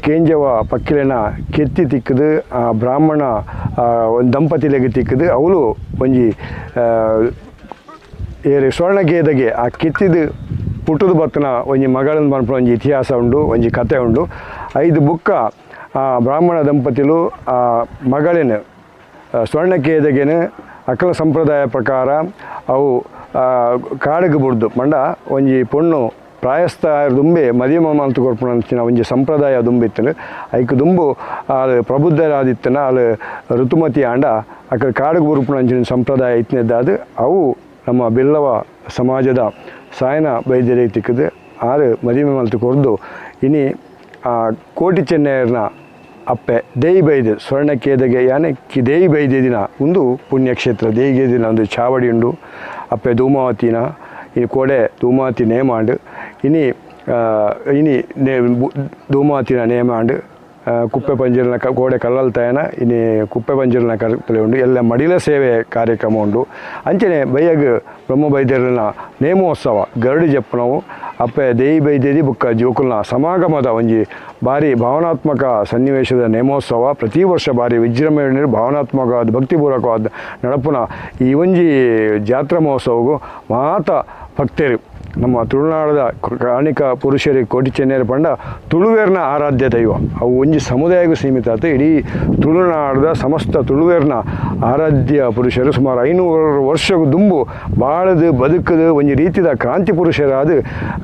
ಕೇಂಜವ ಪಕ್ಕಿಲೆನ ಕೆತ್ತಿ ತಿಕ್ಕದು ಬ್ರಾಹ್ಮಣ ಒಂದು ದಂಪತಿಲೆಗೆ ತಿಕ್ಕದು ಅವಳು ಒಂಜಿ ಏರಿ ಸ್ವರ್ಣಗೇದಗೆ ಆ ಕೆತ್ತಿದ ಪುಟ್ಟದ ಬತ್ತನ ಒಂಜಿ ಮಗಳನ್ನ ಮಾಡ್ಕೊಂಡು ಒಂಜಿ ಇತಿಹಾಸ ಉಂಡು ಒಂಜಿ ಕತೆ ಉಂಡು. 5 ಬುಕ್ಕ ಬ್ರಾಹ್ಮಣ ದಂಪತಿಲು ಮಗಳೇನು ಸ್ವರ್ಣಕೇದಗೆನು ಅಕಲ ಸಂಪ್ರದಾಯ ಪ್ರಕಾರ ಅವು ಕಾಡಿಗೆ ಬಿಡ್ದು ಮಂಡ ಒಂಜಿ ಪೊಣ್ಣು ಪ್ರಾಯಸ್ಥ ದುಂಬೆ ಮದುವೆ ಮಲ್ತು ಕೊಡ್ಪುಣಂಚಿನ ಒಂಜಿ ಸಂಪ್ರದಾಯ ದುಂಬಿತ್ತನು ಐಕ್ ದುಂಬು ಅದು ಪ್ರಬುದ್ಧರಾದಿತ್ತನ ಅಲ್ಲಿ ಋತುಮತಿ ಆಂಡ ಅక్కడ ಕಾಡಿಗೆ ಬುರುಪುಣಂಚಿನ ಸಂಪ್ರದಾಯ ಇತ್ತಿನದ್ದಾದು ಅವು ನಮ್ಮ ಬೆಲ್ಲವ ಸಮಾಜದ ಸಾಯನ ಬೈದ್ಯರಿಗೆ ತಿಕ್ಕದು ಆರು ಮದುವೆ ಮಲ್ತು ಕೊರ್ದು ಇನಿ ಕೋಟಿ ಚೆನ್ನೈರ್ನ ಅಪ್ಪೆ ದೇಯಿ ಬೈದೆ ಸ್ವರ್ಣಕೇದಗೆ ಯಾನೆ ದೇಯಿ ಬೈದೆ ದಿನ ಒಂದು ಪುಣ್ಯಕ್ಷೇತ್ರ ದೇಯಿಗೆ ದಿನ ಒಂದು ಚಾವಡಿ ಉಂಡು ಅಪ್ಪೆ ಧೂಮಾವತಿನ ಇನ್ನು ಕೋಡೆ ಧೂಮಾವತಿ ನೇಮಾಂಡು ಇನಿ ಧೂಮಾವತಿನ ನೇಮಾಂಡು ಕುಪ್ಪೆ ಪಂಜೀರ್ನ ಗೋಡೆ ಕಲ್ಲಲ್ತಾಯನ ಇನ್ನು ಕುಪ್ಪೆ ಪಂಜೀರ್ನ ಕರ್ತಲೆ ಉಂಡು ಎಲ್ಲ ಮಡಿಲ ಸೇವೆ ಕಾರ್ಯಕ್ರಮ ಉಂಡು ಅಂಚನೆ ಬಯ್ಯಗ್ ಬ್ರಹ್ಮ ವೈದ್ಯರನ್ನ ನೇಮೋತ್ಸವ ಗರಡು ಜಪ್ಪನವು ಅಪ್ಪೆ ದೇಯಿ ಬೈದ್ಯದಿ ಬುಕ್ಕ ಜೋಕುಲ್ನ ಸಮಾಗಮದ ಒಂಜಿ ಭಾರಿ ಭಾವನಾತ್ಮಕ ಸನ್ನಿವೇಶದ ನೇಮೋತ್ಸವ ಪ್ರತಿ ವರ್ಷ ಭಾರಿ ವಿಜೃಂಭಣೆ ಭಾವನಾತ್ಮಕವಾದ ಭಕ್ತಿಪೂರ್ವಕವಾದ ನಡಪುನ ಈ ಒಂಜಿ ಜಾತ್ರಾ ಮಹೋತ್ಸವಗೂ ಮಾತ ಭಕ್ತರು ನಮ್ಮ ತುಳುನಾಡದ ಕಾಣಿಕ ಪುರುಷರಿಗೆ ಕೋಟಿ ಚೆನ್ನೈರ ಪಂಡ ತುಳುವೇರ್ನ ಆರಾಧ್ಯ ದೈವ ಅವು ಒಂಜಿ ಸಮುದಾಯಕ್ಕೂ ಸೀಮಿತ ಆಯ್ತು ಇಡೀ ತುಳುನಾಡದ ಸಮಸ್ತ ತುಳುವೇರ್ನ ಆರಾಧ್ಯ ಪುರುಷರು ಸುಮಾರು 500 ವರ್ಷಕ್ಕೂ ದುಂಬು ಬಾಳದು ಬದುಕದು ಒಂಜಿ ರೀತಿದ ಕ್ರಾಂತಿ ಪುರುಷರಾದ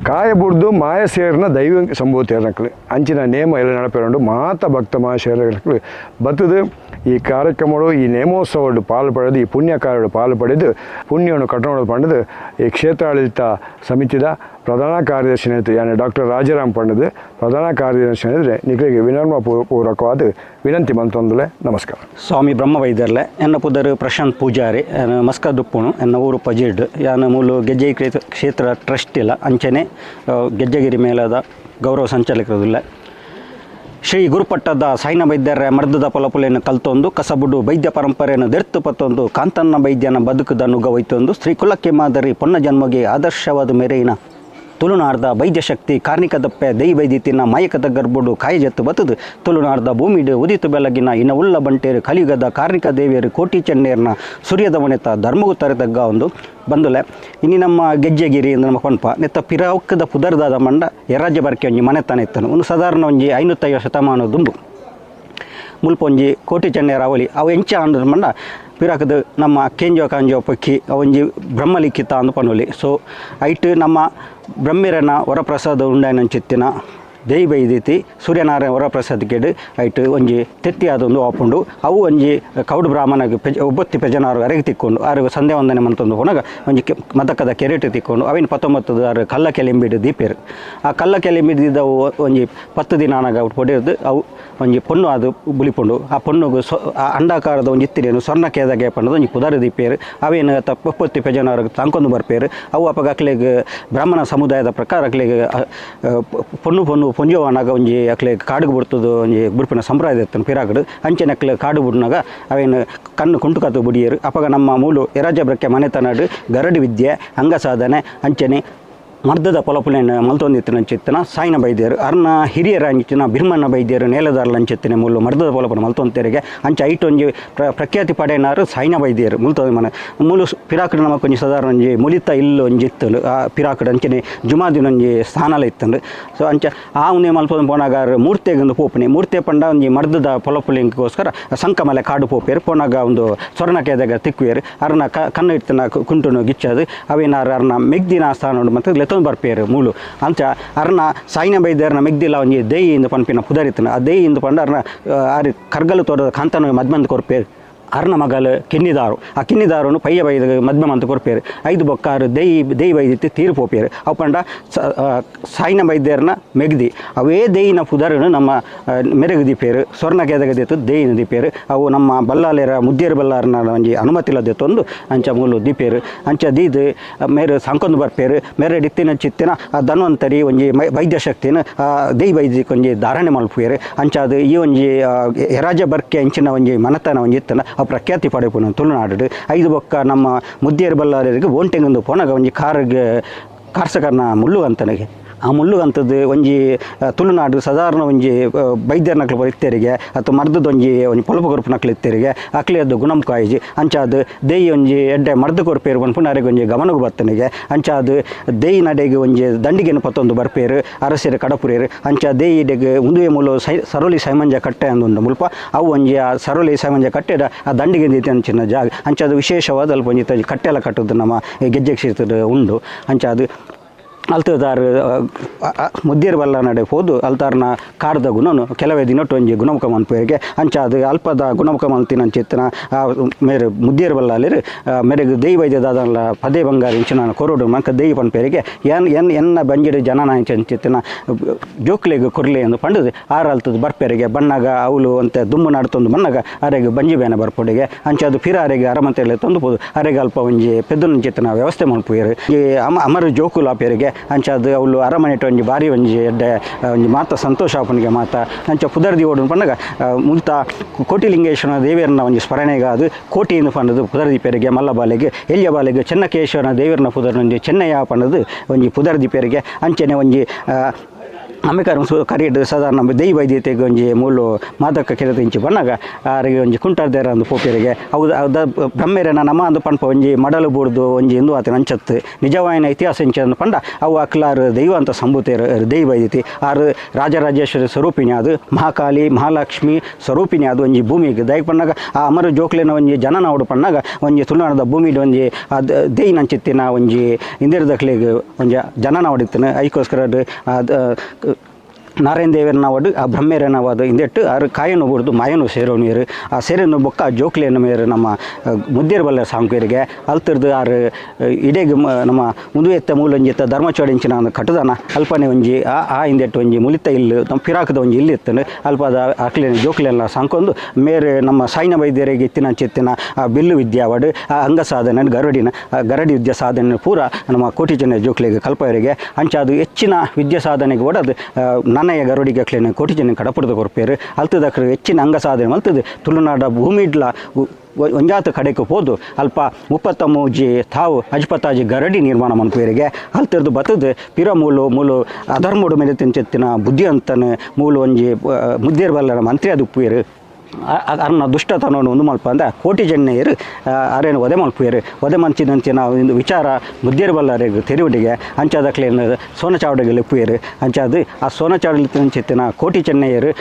ಕಾಯಬುಡ್ದು ಮಾಯ ಸೇರ್ನ ದೈವ ಸಂಭೂತಿಯರ್ನಕ್ಲು ಅಂಚಿನ ನೇಮ ಎಲ್ಲ ನಡಪೇರುಂಡು ಮಾತ ಭಕ್ತ ಮಹಾಶಯರ್ನಕ್ಲು ಬತ್ತದು ಈ ಕಾರ್ಯಕ್ರಮಗಳು ಈ ನೇಮೋತ್ಸವಡು ಪಾಲು ಪಡೆದು ಈ ಪುಣ್ಯ ಕಾರ್ಯಗಳು ಪಾಲು ಪಡೆದು ಪುಣ್ಯವನ್ನು ಕಟ್ಟೋಣ ಪಂಡದು ಈ ಕ್ಷೇತ್ರಾಡಳಿತ ಸಮಿತಿದ ಪ್ರಧಾನ ಕಾರ್ಯದರ್ಶಿ ಯಾನೆ ಡಾಕ್ಟರ್ ರಾಜಾರಾಮ್ ಪಂಡದು ಪ್ರಧಾನ ಕಾರ್ಯದರ್ಶಿ ಅಂದರೆ ನಿಖಿಲಿಗೆ ವಿನಮ್ರಪೂರ್ವಕವಾದ ವಿನಂತಿ ಮಂತೊಂದುಲೆ ನಮಸ್ಕಾರ. ಸ್ವಾಮಿ ಬ್ರಹ್ಮ ವೈದ್ಯರ್ಲೆ ಎನ್ನ ಪುದರ್ ಪ್ರಶಾಂತ್ ಪೂಜಾರಿ ಮಸ್ಕ ದುಪ್ಪುಣು ಎನ್ನ ಊರು ಪಜಿಡ್ ಯಾನ ಮೂಲು ಗೆಜ್ಜೆ ಕ್ಷೇತ್ರ ಟ್ರಸ್ಟ್ ಇಲ್ಲ ಅಂಚನೆ ಗೆಜ್ಜೆಗಿರಿ ಮೇಲದ ಗೌರವ ಸಂಚಾಲಕರದಿಲ್ಲ ಶ್ರೀ ಗುರುಪಟ್ಟದ ಸಾಯಿನ ವೈದ್ಯರ ಮರ್ದದ ಪೊಲಪುಲೆಯನ್ನು ಕಲ್ತೊಂದು ಕಸಬುಡು ವೈದ್ಯ ಪರಂಪರೆಯನ್ನು ದೆರ್ತು ಪತ್ತೊಂದು ಕಾಂತನ್ನ ವೈದ್ಯನ ಬದುಕದ ನುಗ್ಗವೈತೊಂದು ಶ್ರೀ ಕುಲಕ್ಕೆ ಮಾದರಿ ಪೊನ್ನ ಜನ್ಮಗೆ ಆದರ್ಶವಾದ ಮೇರೆಯಿನ ತುಳುನಾಡ್ದ ವೈದ್ಯ ಶಕ್ತಿ ಕಾರ್ಣಿಕ ದಪ್ಪೆ ದೈ ವೈದ್ಯತಿನ ಮಾಯಕದ ಗರ್ಭುಡು ಕಾಯಜತ್ತು ಬತ್ತದು ತುಳುನಾಡ್ದ ಭೂಮಿಡು ಉದಿತು ಬೆಳಗಿನ ಇನ್ನ ಉಳ್ಳ ಬಂಟೇರು ಕಲಿಯುಗದ ಕಾರ್ಣಿಕ ದೇವಿಯರು ಕೋಟಿ ಚೆನ್ನೇರ್ನ ಸೂರ್ಯದ ಮನೆತ ಧರ್ಮಗೂ ತರೆತಗ್ಗ ಒಂದು ಬಂದುಲೆ ಇನ್ನು ನಮ್ಮ ಗೆಜ್ಜೆಗಿರಿ ನಮ್ಮ ಪಂಪ ನೆತ್ತ ಪಿರೌಕ್ಕದ ಪುದರ್ದಾದ ಮಂಡ ಯರಾಜ್ಯ ಬರ್ಕೆ ಒಂಜಿ ಮನೆತನ ಇತ್ತನು ಒಂದು ಸಾಧಾರಣ ಒಂಜಿ 550 ಶತಮಾನ ದುಂಬು ಮುಲ್ಪ ಒಂಜಿ ಕೋಟಿ ಚೆನ್ನೇರ ಅವಳಿ ಅವು ಎಂಚ ಅಂದ್ರ ಮಂಡ ಪಿರಾಕದ ನಮ್ಮ ಕೇಂಜೋ ಕಾಂಜೋ ಪಕ್ಕಿ ಒಂಜಿ ಬ್ರಹ್ಮಲಿಖಿತ ಅಂದು ಪನುಲಿ ಸೊ ಐಟ್ ನಮ್ಮ ಬ್ರಹ್ಮಿರನ ವರಪ್ರಸಾದ ಉಂಡಾಯನಂಚಿತ್ತಿನ ದೈ ಬೈದಿತಿ ಸೂರ್ಯನಾರಾಯಣ ವರಪ್ರಸಾದ ಕೇಡು ಐಟ್ ಒಂಜಿ ತೆತ್ತಿ ಅದೊಂದು ಆಪುಂಡು ಅವು ಒಂಜಿ ಕೌಡು ಬ್ರಾಹ್ಮಣಗೆ ಒಬ್ಬತ್ತಿ ಪೆಜನಾರು ಅರೆಗೆ ತಿಕ್ಕೊಂಡು ಆರು ಸಂಧ್ಯಾ ವಂದನೆ ಮಂತೊಂದು ಹೊಣಗ ಒಂಜಿ ಮದಕದ ಕೆರೆಟ್ ತಿಕ್ಕೊಂಡು ಅವಿನ 19 ಕಲ್ಲ ಕೆಲಿಂಬಿಡು ದೀಪೇರು ಆ ಕಲ್ಲ ಕೆಲಿಂಬಿಡಿದವು ಒಂಜಿ 10 ದಿನ ಅನಗ ಪೊಡೆದು ಅವು ಒಂಜಿ ಪೊನ್ನು ಅದು ಬುಲಿಪುಂಡು ಆ ಪೊನ್ನುಗು ಅಂಡಾಕಾರದ ಒಂಜಿ ಇತ್ತಿರೇನು ಸ್ವರ್ಣ ಕೇದಾಗೆ ಪಂಡದು ಒಂಜಿ ಪುದಾರ ದೀಪೇರು ಅವೇನು ಒಪ್ಪತ್ತಿ ಪೆಜನಾರು ತಂಕೊಂದು ಬರ್ಪೇರು ಅವು ಅಪ್ಪಗ ಅಕ್ಲೆಗೆ ಬ್ರಾಹ್ಮಣ ಸಮುದಾಯದ ಪ್ರಕಾರ ಅಕ್ಲೆಗೆ ಪೊನ್ನು ಪೊಂಜೋವನಾಗ ಒಂಜಿ ಅಕ್ಲೆ ಕಾಡುಗೆ ಬಿಡ್ತದು ಒಂಜಿ ಬುಡ್ಪಿನ ಸಂಪ್ರದಾಯ ಇರ್ತನು ಪಿರಾಕಡು ಅಂಚೆನ ಅಕ್ಲೆ ಕಾಡು ಬಿಡ್ನಾಗ ಅವೇನು ಕಣ್ಣು ಕುಂಟುಕತ್ತು ಬುಡಿಯರು ಅಪ್ಪಗ ನಮ್ಮ ಮೂಲು ಯರಾಜ್ಯ ಬ್ರಕ್ಕೆ ಮನೆತನಾಡು ಗರಡು ವಿದ್ಯೆ ಅಂಗಸಾಧನೆ ಅಂಚನೆ ಮರ್ದದ ಪೊಲಪುಲೆಯನ್ನು ಮಲ್ತೊಂದಿತ್ತಿನ ಚಿತ್ತನ ಸಾಯಿನ ಬೈದ್ಯರು ಅರ್ನ ಹಿರಿಯರ ಅಂಚಿನ ಬಿರ್ಮಣ್ಣ ಬೈದ್ಯರು ನೇಲದಾರ್ಲ ಅಂಚಿತ್ತಿನ ಮೂಲು ಮರ್ದದ ಪೊಲಪುನ ಮಲ್ತೊಂತೆರಿಗೆ ಅಂಚ ಐಟೊಂಜಿ ಪ್ರಖ್ಯಾತಿ ಪಡೆಯನಾರು ಸಾಯಿನ ಬೈದ್ಯರು ಮುಲ್ತೊಂದು ಮನೆ ಮೂಲು ಪಿರಾಕಡು ನಮಕ್ ಒಂಜಿ ಸಾಧಾರಣ ಒಂಜಿ ಮುಲಿತ ಇಲ್ಲು ಒಂಜಿ ಇತ್ತಲು ಆ ಪಿರಾಕಡು ಅಂಚನೆ ಜುಮಾದಿನ ಒಂಜಿ ಸ್ಥಾನಲ ಇತ್ತಂದು ಸೊ ಅಂಚ ಆ ಉನ್ನೆ ಮಲ್ಪೊಂದು ಪೋನಾಗ ಮೂರ್ತಿಗೊಂದು ಪೋಪನೆ ಮೂರ್ತಿ ಪಂಡ ಒಂಜಿ ಮರ್ದದ ಪೊಲಪುಲಿಗೋಸ್ಕರ ಸಂಕಮಲೆ ಕಾಡು ಪೋಪೇರು ಪೋನಾಗ ಒಂದು ಸ್ವರ್ಣಕೇದಾಗ ತಿಕ್ಕುವೇರು ಅರ್ನ ಕಣ್ಣು ಇಡ್ತನ ಕುಂಟುನು ಗಿಚ್ಚದು ಅವೇನಾರು ಅರ್ನ ಮೆಗ್ದಿನ ಸ್ಥಾನ ಉಂಡು ಮತ್ತು ತೊಂದು ಬರ್ಪೇರು ಮೂಲು ಅಂಚ ಅರ್ನ ಸಾಯಿನ ಬೈದ್ಯರ್ನ ಮೆಗ್ದಿಲ್ಲ ಒಂಜಿ ದೇಯಿಯಿಂದ ಪನ್ಪಿನ ಪುದರಿತನ ಆ ದೇಯಿಯಿಂದ ಪಂಡ ಅರ್ನ ಆರು ಕರ್ಗಲು ತೋರದ ಕಾಂತನ ಮದ್ಮಂದು ಕೊರ್ಪೇರು ಅರ್ನ ಮಗಲು ಕಿನ್ನಿದಾರು ಆ ಕಿನ್ನಿದಾರನು ಪಯ್ಯ ಬೈದ ಮದ್ಮೆ ಮಂತು ಕೊರ್ಪೇರು 5 ಬೊಕ್ಕಾರು ದೇಯಿ ಬೈದಿತ್ತು ತೀರು ಪೋಪೇರು ಅವು ಪಂಡ ಸಾಯಿನ ಬೈದ್ಯರ್ನ ಮೆಗ್ದಿ ಅವೇ ದೇಯಿನ ಪುದರನು ನಮ್ಮ ಮೆರಗು ದೀಪೇರು ಸ್ವರ್ಣ ಕೆದಗದಿತ್ತು ದೇಯಿನ ದೀಪೇರು ಅವು ನಮ್ಮ ಬಲ್ಲಾಲೆರ ಮುದ್ದೇರು ಬಲ್ಲಾರನ ಒಂಜಿ ಅನುಮತಿಲದಿತ್ತೊಂದು ಅಂಚ ಮೂಲು ದೀಪೇರು ಅಂಚ ದೀದು ಮೇರು ಸಂಕೊಂದು ಬರ್ಪೇರು ಮೇರೆ ಡಿತ್ತಿನ ಚಿತ್ತಿನ ಆ ಧನ್ವಂತರಿ ಒಂಜಿ ವೈದ್ಯ ಶಕ್ತಿನ ದೇಯಿ ಬೈದಿಕ್ಕೆ ಒಂಜಿ ಧಾರಣೆ ಮಲ್ಪುವೇರು ಅಂಚ ಅದು ಈ ಒಂಜಿ ಯರಾಜ್ಯ ಬರ್ಕೆ ಅಂಚಿನ ಒಂಜಿ ಮನತನ ಒಂಜಿ ಇತ್ತನ ಪ್ರಖ್ಯಾತಿ ಪಡೆಪುನ ತುಳುನಾಡು 5 ಬೊಕ್ಕ ನಮ್ಮ ಮುದ್ದೇರು ಬಲ್ಲಾರಿಗೆ ಓಂಟೆಂಗೊಂದು ಪೋನಾಗ ಒಂಜಿ ಕಾರ್ಸಕರ್ನ ಮುಳ್ಳು ಅಂತನಿಗೆ ಆ ಮುಳ್ಳುಗಂಥದ್ದು ಒಂಜಿ ತುಳುನಾಡು ಸಾಧಾರಣ ಒಂಜಿ ಬೈದ್ಯರ್ನಕ್ಲು ಬರಿತ್ತೇರಿಗೆ ಅಥವಾ ಮರ್ದದ ಒಂಜಿ ಪೊಲಪು ಕೊರ್ಪುನಕ್ಲು ಇತ್ತೇರಿಗೆ ಅಕ್ಲಿಯದ್ದು ಗುಣಂ ಕಾಯಿಜಿ ಅಂಚ ಅದು ದೇಯಿ ಒಂಜಿ ಎಡ್ಡೆ ಮರ್ದ ಕೊರ್ಪೇರು ಪುನರಿಗೆ ಒಂಜಿ ಗಮನಗೂ ಬರ್ತನಿಗೆ ಅಂಚ ಅದು ದೇಯಿ ನಡೆಗೆ ಒಂಜಿ ದಂಡಿಗೆನ ಪತ್ತೊಂದು ಬರ್ಪೇರು ಅರಸೇರು ಕಡಪುರೇರು ಅಂಚ ದೇಯಿಡೆಗೆ ಮುಂದುವೆ ಮೂಲು ಸರೋಲಿ ಸೈಮಂಜ ಕಟ್ಟೆ ಅಂದುಂಡು ಮುಲ್ಪ ಅವು ಒಂಜಿ ಆ ಸರೋಲಿ ಸೈಮಂಜ ಕಟ್ಟೆದ ಆ ದಂಡಿಗೆ ದೀತಿ ಅಂಚಿನ ಜಾಗ ಅಂಚ ಅದು ವಿಶೇಷವಾದ ಅಲ್ಪ ಒಂಜಿ ಕಟ್ಟೆಲ್ಲ ಕಟ್ಟೋದು ನಮ್ಮ ಗೆಜ್ಜೆ ಕ್ಷೇತ್ರದ ಉಂಡು ಅಂಚ ಅದು ಅಲ್ತದಾರು ಮುದ್ದೇರು ಬಲ್ಲ ನಡೆ ಹೋದು ಅಲ್ತಾರ್ನ ಕಾಡ್ದ ಗುಣನು ಕೆಲವೇ ದಿನಟ್ಟು ಒಂಜಿ ಗುಣಮುಖ ಮನ್ಪೇರಿಗೆ ಅಂಚ ಅದು ಅಲ್ಪದ ಗುಣಮುಖ ಮಲ್ತಿನ ಚಿತ್ತನ ಮೇರೆ ಮುದ್ದೇರು ಬಲ್ಲಾಲಿರು ಮೇರೆಗೆ ದೇಯಿ ವೈದ್ಯದಾದಲ್ಲ ಪದೇ ಬಂಗಾರ ಇಂಚಿನ ಕೊರೋಡು ಮಂಕ ದೇಯಿ ಪನ್ಪೇರಿಗೆ ಎನ್ನ ಬಂಜಿಡು ಜನನ ಇಂಚಿತ್ತಿನ ಜೋಕ್ಲೆಗೆ ಕೊರ್ಲೆ ಎಂದು ಪಂಡದು ಆರಲ್ತದ ಬರ್ಪೇರಿಗೆ ಬಣ್ಣಗ ಅವಳು ಅಂತ ದುಮ್ಮು ನಡ್ತೊಂದು ಬಣ್ಣಗ ಅರೆಗೆ ಬಂಜಿ ಬೇನೆ ಬರ್ಪೊಡಿಗೆ ಅಂಚ ಅದು ಪಿರ ಅರೆಗೆ ಅರಮಂತೆಲ್ಲ ತಂದುಬೋದು ಅರೆಗೆ ಅಲ್ಪ ಒಂಜಿ ಪೆದ್ದನ ಚಿತ್ತನ ವ್ಯವಸ್ಥೆ ಮಲ್ಪುಯರು ಈ ಅಮರ ಜೋಕುಲ ಪೇರಿಗೆ ಅಂಚಾದ ಅವಳು ಅರಮನೆ ಒಂಜಿ ಬಾರಿ ಒಂಜಿ ಎಡ್ಡೆ ಒಂಜಿ ಮಾತ ಸಂತೋಷ ಆಪನಿಗೆ ಮಾತ ಅಂಚ ಪುದರ್ದಿ ಓಡು ಪಂಡಗ ಮುಲ್ತ ಕೋಟಿಲಿಂಗೇಶ್ವರ ದೇವಿಯರನ್ನ ಒಂಜಿ ಸ್ಮರಣೆಗಾದು ಕೋಟಿಯಿಂದ ಪಂಡದು ಪುದರ್ದಿ ಪೇರಿಗೆ ಮಲ್ಲಬಾಲೆಗೆ ಎಲ್ಲಿಯ ಬಾಲೆಗೆ ಚೆನ್ನಕೇಶ್ವರನ ದೇವಿಯರನ್ನ ಪುದರ್ ಒಂಜಿ ಚೆನ್ನಯ್ಯ ಪಂಡದು ಒಂಜಿ ಪುದರ್ದಿ ಪೇರಿಗೆ ಅಂಚನೆ ಒಂಜಿ ಅಂಬೇಕಾರ ಕರಿಯಡು ಸಾಧಾರಣ ದೈ ವೈದ್ಯತೆಗೆ ಒಂಜಿ ಮೂಲು ಮಾದಕ ಕೆರೆದಿಂಚಿ ಬಣ್ಣಾಗ ಆರಿಗೆ ಒಂಜಿ ಕುಂಟಾರ್ದೇರ ಅಂದು ಪೋಪೇರಿಗೆ ಅವು ಬ್ರಹ್ಮೇರನ ನಮ್ಮ ಅಂದು ಪಂಪ ಒಂಜಿ ಮಡಲು ಬೂಡ್ದು ಒಂಜಿ ಇಂದು ಆತ ನಂಚತ್ತು ನಿಜವಾಯಿನ ಇತಿಹಾಸ ಇಂಚಂದು ಪಂಡ ಅವು ಅಕ್ಲಾರು ದೈವ ಅಂತ ಸಂಭೂತೇರು ದೈ ವೈದ್ಯತಿ ಆರು ರಾಜರಾಜೇಶ್ವರಿ ಸ್ವರೂಪಿಣಿ ಅದು ಮಹಾಕಾಳಿ ಮಹಾಲಕ್ಷ್ಮಿ ಸ್ವರೂಪಿಣಿ ಅದು ಒಂಜಿ ಭೂಮಿಗೆ ದೈಕ್ ಪಣ್ಣಾಗ ಆ ಅಮರ ಜೋಕ್ಲಿನ ಒಂಜಿ ಜನನ ಅವಡು ಪಣ್ಣಾಗ ಒಂಜಿ ತುಳುನಾಡದ ಭೂಮಿಡ್ ಒಂಜಿ ದೈ ನಂಚಿತ್ತಿನ ಒಂಜಿ ಇಂದಿರದಕ್ಲಿಗೆ ಒಂಜಿ ಜನನ ಹೊಡಿತಾನೆ ಐಕೋಸ್ಕರ ನಾರಾಯಣ ದೇವರನ್ನ ಒಡು ಆ ಬ್ರಹ್ಮೇರನವಾದ ಇಂದೆಟ್ಟು ಆರು ಕಾಯನ್ನು ಬುಡ್ದು ಮಾಯನು ಸೇರೋ ನೀರು ಆ ಸೇರನ್ನು ಬೊಕ್ಕ ಜೋಕ್ಲಿಯನ್ನು ಮೇರು ನಮ್ಮ ಮುದ್ದೇರು ಬಲ್ಲ ಸಾಂಕೇರಿಗೆ ಅಲ್ತಿರ್ದು ಆರು ಇಡೇಗೆ ನಮ್ಮ ಮುಂದುವೆತ್ತ ಮೂಲಂಜಿತ್ತ ಧರ್ಮಚೋಡಿಂಚಿನ ಕಟ್ಟದನ ಅಲ್ಪನೆ ಒಂಜಿ ಆ ಇಂದೆಟ್ಟು ಒಂಜಿ ಮುಲಿತ ಇಲ್ಲು ನಮ್ಮ ಪಿರಾಕದ ಒಂಜಿ ಇಲ್ಲಿ ಇತ್ತನು ಅಲ್ಪದ ಆಕ್ಲಿನ ಜೋಕ್ಲಿಯೆಲ್ಲ ಸಾಂಕೊಂಡು ಮೇರೆ ನಮ್ಮ ಸಾಯಿನ ವೈದ್ಯರಿಗೆ ಇತ್ತಿನ ಚಿತ್ತಿನ ಆ ಬಿಲ್ಲು ವಿದ್ಯಾ ಒಡು ಆ ಅಂಗ ಸಾಧನೆ ಗರಡಿ ವಿದ್ಯಾ ಸಾಧನೆ ಪೂರ ನಮ್ಮ ಕೋಟಿ ಜನ ಜೋಕ್ಲಿಗೆ ಕಲ್ಪವರಿಗೆ ಅಂಚ ಅದು ಹೆಚ್ಚಿನ ವಿದ್ಯಾ ಸಾಧನೆಗೆ ಒಡದು ನನ್ನಯ್ಯ ಗರುಡಿಗೆ ಕ್ಲೇನೆ ಕೋಟಿ ಜನ ಕಡಪುರದ ಕೊರ್ಪೇರು ಅಲ್ತದಕ್ರ ಹೆಚ್ಚಿನ ಅಂಗ ಸಾಧನೆ ಮಲ್ತದು ತುಳುನಾಡ ಭೂಮಿಡ್ಲ ಒಂಜಾತ ಕಡೆಗೆ ಹೋದು ಅಲ್ಪ 33 ತಾವು ಅಜ್ಪತಾಜಿ ಗರಡಿ ನಿರ್ಮಾಣ ಮನ್ಪೇರಿಗೆ ಅಲ್ತಿರ್ದು ಬತ್ತದು ಪಿರ ಮೂಲು ಅಧರ್ಮೋಡು ಮೇಲೆ ತಿಂಚೆತ್ತಿನ ಬುದ್ಧಿ ಅಂತನ ಮೂಲು ಒಂಜಿ ಮುದ್ದೇರು ಬಲ್ಲರ ಮಂತ್ರಿ ಅದು ಉಪ್ಪೇರು ಅರ್ನ ದುಷ್ಟತನವನ್ನು ಒಂದು ಮಲ್ಪ ಅಂದ ಕೋಟಿ ಜನ್ನೆಯರು ಅರೇನು ಒದೆ ಮಲ್ಪುಯರು ಒದೆ ಮಂಚಿನಂಚಿನ ಒಂದು ವಿಚಾರ ಮುದ್ದೇರು ಬಲ್ಲರಿಗೆ ತೆರಿವುಡಿಗೆ ಅಂಚಾದಕ್ಲೇನು ಸೋನ ಚಾವಡಿಗೆ ಲಿಪ್ಪುಯರು ಅಂಚಾದು ಆ ಸೋನ ಚಾವಡಿನ ಕೋಟಿ ಚೆನ್ನಯ್ಯರು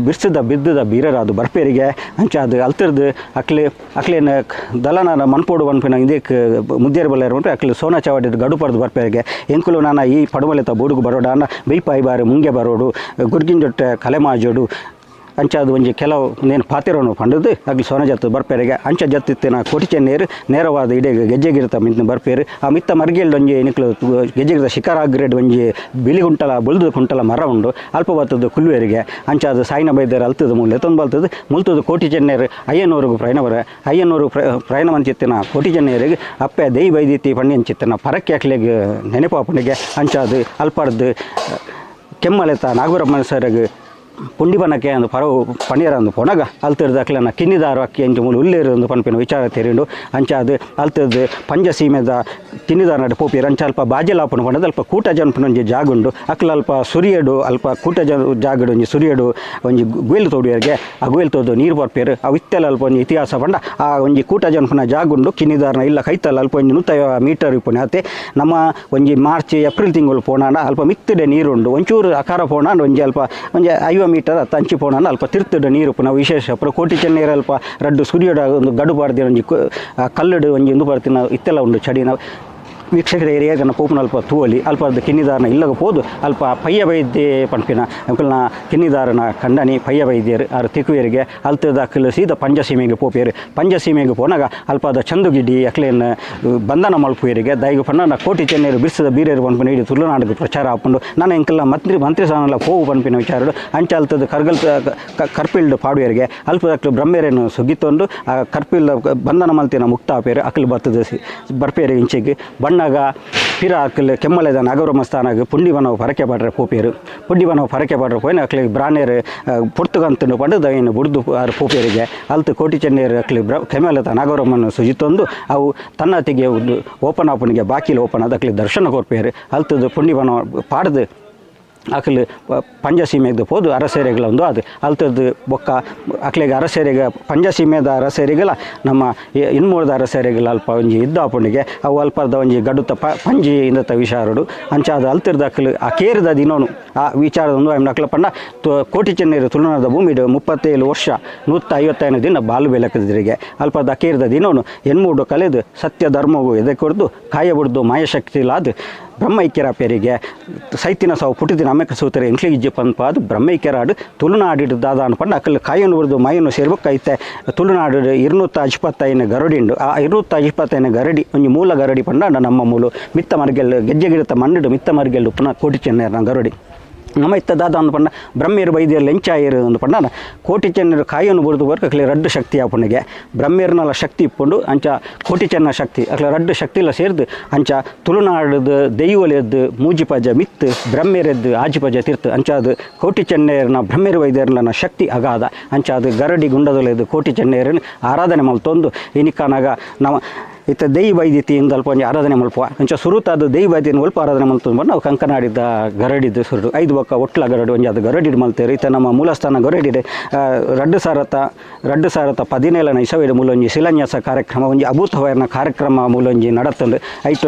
ಬಿರ್ಸದ ಬಿದ್ದದ ಬೀರರಾದು ಬರ್ಪೇರಿಗೆ ಅಂಚಾದು ಅಲ್ತಿರ್ದು ಅಕ್ಲೇನು ದಲನ ಮನ್ಪೋಡು ಮನ್ಪಿನ ಇದಕ್ಕೆ ಮುದ್ದೇರು ಬಲ್ಲರು ಉಂಟು ಅಕ್ಲಿ ಸೋನ ಚಾವಡಿ ಗಡುಪರ್ದು ಬರ್ಪೇರಿಗೆ ಎಂಕುಲು ನಾನು ಈ ಪಡುಮಲೆತ ಬೂಡುಗು ಬರೋಡ ಅನ್ನ ಬಿಲ್ಪಾಯಿ ಬಾರಿ ಮುಂಗೆ ಬರೋಡು ಗುರ್ಗಿನ ಜೊಟ್ಟೆ ಕಲೆಮಾಜೋಡು ಅಂಚಾದು ಒಂಜಿ ಕೆಲವು ನೇನು ಪಾತಿರವನ್ನು ಪಂಡದು ಅಗ್ಲಿ ಸೋನ ಜತ್ತು ಬರ್ಪೇರಿಗೆ ಅಂಚ ಜತ್ತಿತ್ತಿನ ಕೋಟಿ ಚೆನ್ನೀರು ನೇರವಾದ ಇಡೀಗ ಗೆಜ್ಜೆಗಿರ್ತ ಮಿಂತ ಬರ್ಪೇರು ಆ ಮಿತ್ತ ಮರ್ಗೆಲ್ಡು ಒಂಜಿ ನಿಕ್ಲು ಗೆಜ್ಜೆಗಿರ್ತ ಶಿಖರ ಆಗ್ರೇಡ್ ಒಂಜಿ ಬಿಳಿ ಕುಂಟಲ ಬುಲ್ದು ಕುಂಟಲ ಮರ ಉಂಡು ಅಲ್ಪ ಬತ್ತದು ಕುಲ್ವೇರಿಗೆ ಅಂಚಾದು ಸಾಯಿನ ಬೈದರ ಅಲ್ತದ ಮೂಲೆ ಎತ್ತೊಂದು ಬಲ್ತದು ಮುಲ್ತದು ಕೋಟಿ ಚೆನ್ನೀರು ಅಯ್ಯನೂರಿಗೂ ಅಯ್ಯನೂರು ಪ್ರಯಾಣ ಮಂಚಿತ್ತಿನ ಕೋಟಿ ಚೆನ್ನೀರಿಗೆ ಅಪ್ಪೆ ದೈ ವೈದ್ಯತಿ ಪಂಡಿಯಂಚಿತ್ತಿನ ಪರಕ್ಕೆ ಹಾಕ್ಲಿಗೆ ನೆನಪಾಪನಿಗೆ ಅಂಚಾದು ಅಲ್ಪರ್ದು ಕೆಮ್ಮಲೆತ ನಾಗರಮ್ಮನ ಸರಿಗೆ ಪುಂಡಿಬನಕ್ಕೆ ಅಂದು ಪರವು ಪನೀರ ಅಂದು ಪೊನಗ ಅಲ್ತಿರ್ದಕ್ಲನ ಕಿನ್ನಿದಾರು ಅಕ್ಕಿ ಎಂಚು ಮೂಲ ಉಲ್ಲೇರು ಒಂದು ಪನ್ಪಿನ ವಿಚಾರ ತೆರಿಂಡು ಅಂಚಾದು ಅಲ್ತಿರ್ದು ಪಂಜ ಸೀಮೆದ ಕಿನ್ನಿದಾರ ನಡೆ ಪೋಪಿರು ಅಂಚ ಅಲ್ಪ ಬಾಜೆಲಾಪನ ಪಂಡದು ಅಲ್ಪ ಕೂಟ ಜನಪನೊಂಜಿ ಜಾಗುಂಡು ಅಕ್ಲ ಅಲ್ಪ ಸುರಿಯಡು ಅಲ್ಪ ಕೂಟ ಜಾಗಡು ಒಂಜಿ ಸುರಿಯಡು ಒಂಜಿ ಗುಯಲು ತೋಡಿಯರಿಗೆ ಆ ಗುಯಲು ತೋದು ನೀರು ಬರ್ಪೇರು ಆ ವಿತ್ತೆಲ್ಲ ಅಲ್ಪ ಒಂಜಿ ಇತಿಹಾಸ ಪಂಡ ಆ ಒಂಜಿ ಕೂಟ ಜನಪನ ಜಾಗುಂಡು ಕಿನ್ನಿದಾರನ ಇಲ್ಲ ಕೈತಲ್ಲ ಅಲ್ಪ ಒಂಜಿ 150 ಮೀಟರ್ ಇಪ್ಪುನೆ ಅತ್ತೆ ನಮ್ಮ ಒಂಜಿ ಮಾರ್ಚ್ ಏಪ್ರಿಲ್ ತಿಂಗಳು ಪೋನಾಂಡ ಅಲ್ಪ ಮಿತ್ತಡೆ ನೀರುಂಡು ಒಂಚೂರು ಅಕಾರ ಪೋನಾಂಡ ಒಂಜಿ ಅಲ್ಪ ಒಂಜಿ 50 ಮೀಟರ್ ತಂಚಿ ಪೋಣ ಅಲ್ಪ ತಿರ್ತಡ ನೀರು ಪುನಃ ವಿಶೇಷ ಪುರ ಕೋಟಿ ಚೆನ್ನೀರು ಅಲ್ಪ ರಡ್ಡು ಸೂರ್ಯಡ ಒಂದು ಗಡು ಬಾರ್ದಿನ ಒಂಜಿ ಕಲ್ಲಡು ಒಂಜಿ ಇಂದು ಬರ್ತಿನ ಇತ್ತೆಲ್ಲ ಉಂಡು ಚಡಿ ನಾವು ವೀಕ್ಷಕರ ಏರಿಯಾಗನ ಪೋಪುನ ಅಲ್ಪ ತೂವಲಿ ಅಲ್ಪ ಅದು ಕಿನ್ನಿದಾರನ ಇಲ್ಲಗ ಹೋದು ಅಲ್ಪ ಪಯ್ಯ ವೈದ್ಯ ಪಂಪಿನ ಅಂಕಲ್ನ ಕಿನ್ನಿದಾರನ ಕಂಡನಿ ಪಯ್ಯ ವೈದ್ಯರು ಆರು ತಿಕ್ಕುವರಿಗೆ ಅಲ್ತದ ಅಕ್ಕಲು ಸೀದಾ ಪಂಜಸೀಮೆಗೆ ಪೋಪೇರು ಪಂಜಸೀಮೆಗೆ ಪೋನಾಗ ಅಲ್ಪ ಅದ ಚಂದುಗಿಡ್ಡಿ ಅಕ್ಲೇನು ಬಂಧನ ಮಲ್ಪುವರಿಗೆ ದೈಗ ಪಣ್ಣ ಕೋಟಿ ಚೆನ್ನೀರು ಬಿರ್ಸದ ಬೀರೇರು ಪಂಪಿನ ಇಡೀ ತುಳುನಾಡಿಗೆ ಪ್ರಚಾರ ಹಾಕೊಂಡು ನಾನು ಎಂಕಲ್ನ ಮಂತ್ರಿ ಸ್ಥಾನಲ್ಲ ಹೋಗು ಪಂಪಿನ ವಿಚಾರಡು ಅಂಚ ಅಲ್ತದ ಕರ್ಪಿಲ್ಡು ಪಾಡುವರಿಗೆ ಅಲ್ಪದಕ್ಕಲು ಬ್ರಹ್ಮೇರೇನು ಸುಗ್ಗಿತ್ತೊಂದು ಆ ಕರ್ಪಿಲ್ದ ಬಂಧನ ಮಲ್ತಿನ ಮುಕ್ತ ಆಪೇರು ಅಕ್ಕಲು ಬರ್ತದ ಬರ್ಪೇರು ಇಂಚಿಗೆ ಬಣ್ಣಾಗ ಪಿರ ಅಕ್ಕಲು ಕೆಮ್ಮಲೆದ ನಾಗರಮ್ಮ ಸ್ಥಾನಾಗ ಪುಂಡಿವನವು ಪರಕೆ ಪಾಡ್ರೆ ಪೋಪೇರು ಪುಂಡಿವನವು ಪರಕೆ ಪಾಡ್ರೆ ಪೋಯಿನ ಅಕ್ಲಿಗೆ ಬ್ರಾನೇರು ಪುರ್ತಗಂತನು ಪಂಡು ದೈನು ಬುಡ್ದು ಆರು ಪೋಪೇರಿಗೆ ಅಲ್ತು ಕೋಟಿ ಚೆನ್ನೀರು ಅಕ್ಲಿ ಕೆಮ್ಮಲೆದ ನಾಗರಮ್ಮನ ಸುಜಿತ್ತೊಂದು ಅವು ತನ್ನತಿಗೆ ಒಂದು ಓಪನ್ ಆಪನಿಗೆ ಬಾಕಿಲು ಓಪನ್ ಅದಕ್ಲಿ ದರ್ಶನ ಕೊರ್ಪೇರು ಅಲ್ತದು ಪುಂಡಿವನ ಪಾಡ್ದು ಅಕ್ಲು ಪಂಜಸೀಮೆಗೆ ಹೋದು ಅರಸೇರೆಗಳ ಒಂದು ಅದು ಅಲ್ತದ್ದು ಬೊಕ್ಕ ಅಕ್ಲಿಗೆ ಅರಸೇರೆಗೆ ಪಂಜಸೀಮೆದ ಅರಸೇರಿಗಳ ನಮ್ಮ ಇನ್ಮೂರದ ಅರಸೇರೆಗಳ ಅಲ್ಪ ಒಂಜಿ ಇದ್ದಾಪುಣಿಗೆ ಅವು ಅಲ್ಪದ ಒಂಜಿ ಗಡುತ್ತ ಪಂಜಿ ಇಂದತ್ತ ವಿಚಾರಡು ಅಂಚಾದ ಅಲ್ತಿರ್ದ ಅಕ್ಲು ಆ ಕೇರಿದ ದಿನೋನು ಆ ವಿಚಾರದ ಒಂದು ಅಕ್ಲ ಪಂಡ ಕೋಟಿ ಚೆನ್ನೀರು ತುಳುನಾಡದ ಭೂಮಿಡು 37 ವರ್ಷ 155 ದಿನ ಬಾಲು ಬೆಲಕದಿರಿಗೆ ಅಲ್ಪದ ಕೇರಿದ ದಿನೋನು ಎನ್ಮೂಡು ಕಲೆದು ಸತ್ಯ ಧರ್ಮವು ಎದೆ ಕೊಡ್ದು ಕಾಯಬಿಡ್ದು ಮಾಯಶಕ್ತಿ ಇಲ್ಲಾದು ಬ್ರಹ್ಮೈಕ್ಯರ ಪೇರಿಗೆ ಸೈತಿನ ಸಾವು ಪುಟ್ಟಿದಿನ ಅಮೆಕ ಸೂತರೆ ಎಂಕ್ಲಿ ಇಜ್ಜಿ ಪಂಪ ಅದು ಬ್ರಹ್ಮೈಕ್ಯರಾಡು ತುಳುನಾಡಿಡು ದಾದ ಅನ್ಪಂಡು ಅಕ್ಕಲು ಕಾಯನ್ನು ಬಡ್ದು ಮಾಯನ್ನು ಸೇರ್ಬೇಕೈತೆ ತುಳುನಾಡು 255 ಗರಡಿಂಡು ಆ 255 ಗರಡಿ ಒಂಜಿ ಮೂಲ ಗರಡಿ ಪಂಡ ನಮ್ಮ ಮೂಲು ಮಿತ್ತ ಮರ್ಗೆಲ್ ಗೆಜ್ಜೆಗಿಡತ ಮಣ್ಣು ಮಿತ್ತ ಮರ್ಗೆಲ್ಡು ಪುನಃ ಕೋಟಿ ಚೆನ್ನೈರ್ನ ಗರಡಿ ನಮ್ಮ ಇತ್ತದಾದ ಅಂದು ಪಂಡ ಬ್ರಹ್ಮೇರು ಬೈದಿಯಲ್ಲಿ ಎಂಚಾಯಿರು ಅಂದು ಪಂಡ ಕೋಟಿ ಚೆನ್ನರು ಕಾಯನ್ನು ಬುಡ್ದು ಬರ್ಕ ಅಕ್ಲೆ ರಡ್ಡು ಶಕ್ತಿ ಆಪುಣಿಗೆ ಬ್ರಹ್ಮೇರ್ನಲ್ಲ ಶಕ್ತಿ ಇಪ್ಪುಂಡು ಅಂಚ ಕೋಟಿ ಚೆನ್ನ ಶಕ್ತಿ ಅಕ್ಲೆ ರಡ್ಡು ಶಕ್ತಿ ಎಲ್ಲ ಸೇರಿದು ಅಂಚ ತುಳುನಾಡದು ದೈವಲೆದ್ದು ಮೂಜಿಪಜ ಮಿತ್ತು ಬ್ರಹ್ಮೇರೆದ್ದು ಆಜಿಪಜ ತೀರ್ತು ಅಂಚ ಅದು ಕೋಟಿ ಚೆನ್ನೇರನ ಬ್ರಹ್ಮೇರು ವೈದ್ಯರನ ಶಕ್ತಿ ಅಗಾಧ ಅಂಚ ಅದು ಗರಡಿ ಗುಂಡದೊಲೆದು ಕೋಟಿ ಚೆನ್ನೇರನ್ನು ಆರಾಧನೆ ಮಲ್ತೊಂದು ಇನಿಕಾನಾಗ ನಮ್ಮ ಇತ್ತ ದೈ ವೈದ್ಯತೆಯಿಂದ ಅಲ್ಪ ಒಂಜಿ ಆರಾಧನೆ ಮಲ್ಪುವ ಅಂಚ ಸುರುತಾದ ದೈ ವೈದ್ಯನ ಅಲ್ಪ ಆರಾಧನೆ ಮಲ್ತು ಬಂದು ನಾವು ಕಂಕನಾಡಿದ್ದ ಗರಡಿದ್ದು ಸುರುಡು 5 ಬೊಕ್ಕ ಒಟ್ಲ ಗರಡು ಒಂಜಿ ಅದು ಗರಡಿಡ್ ಮಲ್ತೇರು ಇತ್ತ ನಮ್ಮ ಮೂಲಸ್ಥಾನ ಗರಡಿಡೆ ರಡ್ಡು ಸಾರತ 17ನೇ ಇಸವಿಡು ಮೂಲೊಂಜಿ ಶಿಲಾನ್ಯಾಸ ಕಾರ್ಯಕ್ರಮ ಒಂಜಿ ಅಭೂತವಾದ ಕಾರ್ಯಕ್ರಮ ಮೂಲೊಂಜಿ ನಡತಂಡು ಐಟ್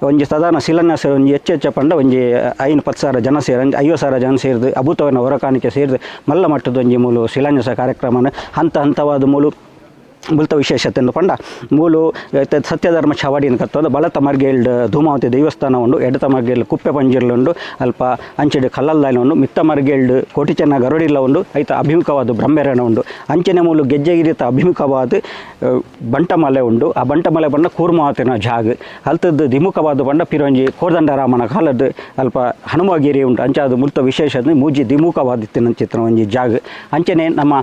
ಒಂಜಿ ಸಾಧಾರಣ ಶಿಲಾನ್ಯಾಸ ಒಂಜಿ ಹೆಚ್ಚು ಪಂಡ ಒಂಜಿ 50,000 ಜನ ಸೇರಿ 50,000 ಜನ ಸೇರಿದು ಅಭೂತವಾದ ಹೊರಕಾಣಿಕೆ ಸೇರಿದು ಮಲ್ಲ ಮಟ್ಟದ ಒಂಜಿ ಮೂಲು ಶಿಲಾನ್ಯಾಸ ಕಾರ್ಯಕ್ರಮನ ಹಂತವಾದ ಮೂಲು ಮುಲ್ತ ವಿಶೇಷತೆ ಪಂಡ ಮೂಲು ಸತ್ಯಧರ್ಮ ಛಾವಡಿನ ಕತ್ತೋದು ಬಲತ ಮರ್ಗೇಲ್ಡ್ ಧೂಮಾವತಿ ದೇವಸ್ಥಾನ ಉಂಡು ಎಡತ ಮರ್ಗೇಲ್ಡ್ ಕುಪ್ಪೆ ಪಂಜಿರ್ಲುಂಡು ಅಲ್ಪ ಅಂಚೆಡು ಕಲ್ಲಲ್ದಾಯನ ಉಂಡು ಮಿತ್ತ ಮರ್ಗೇಲ್ಡ್ ಕೋಟಿ ಚೆನ್ನ ಗರುಡಿಲ್ಲ ಉಂಡು ಐತ ಅಭಿಮುಖವಾದ ಬ್ರಹ್ಮೇರಣ ಉಂಡು ಅಂಚನೆ ಮೂಲು ಗೆಜ್ಜೆಗಿರಿತ ಅಭಿಮುಖವಾದ ಬಂಟಮಲೆ ಉಂಡು ಆ ಬಂಟಮಲೆ ಪಂಡ ಕೂರ್ಮಾವತಿನ ಜಾಗ ಅಲ್ತದ್ದು ದಿಮುಖವಾದ ಪಂಡ ಪಿರೊಂಜಿ ಕೋದಂಡರಾಮನ ಕಾಲದ್ದು ಅಲ್ಪ ಹನುಮಗಿರಿ ಉಂಟು ಅಂಚೆ ಅದು ಮುಲ್ತ ವಿಶೇಷತೆ ಮೂಜಿ ದಿಮುಖವಾದಿತ್ತಿನ ಚಿತ್ರ ಒಂಜಿ ಜಾಗ ಅಂಚನೆ ನಮ್ಮ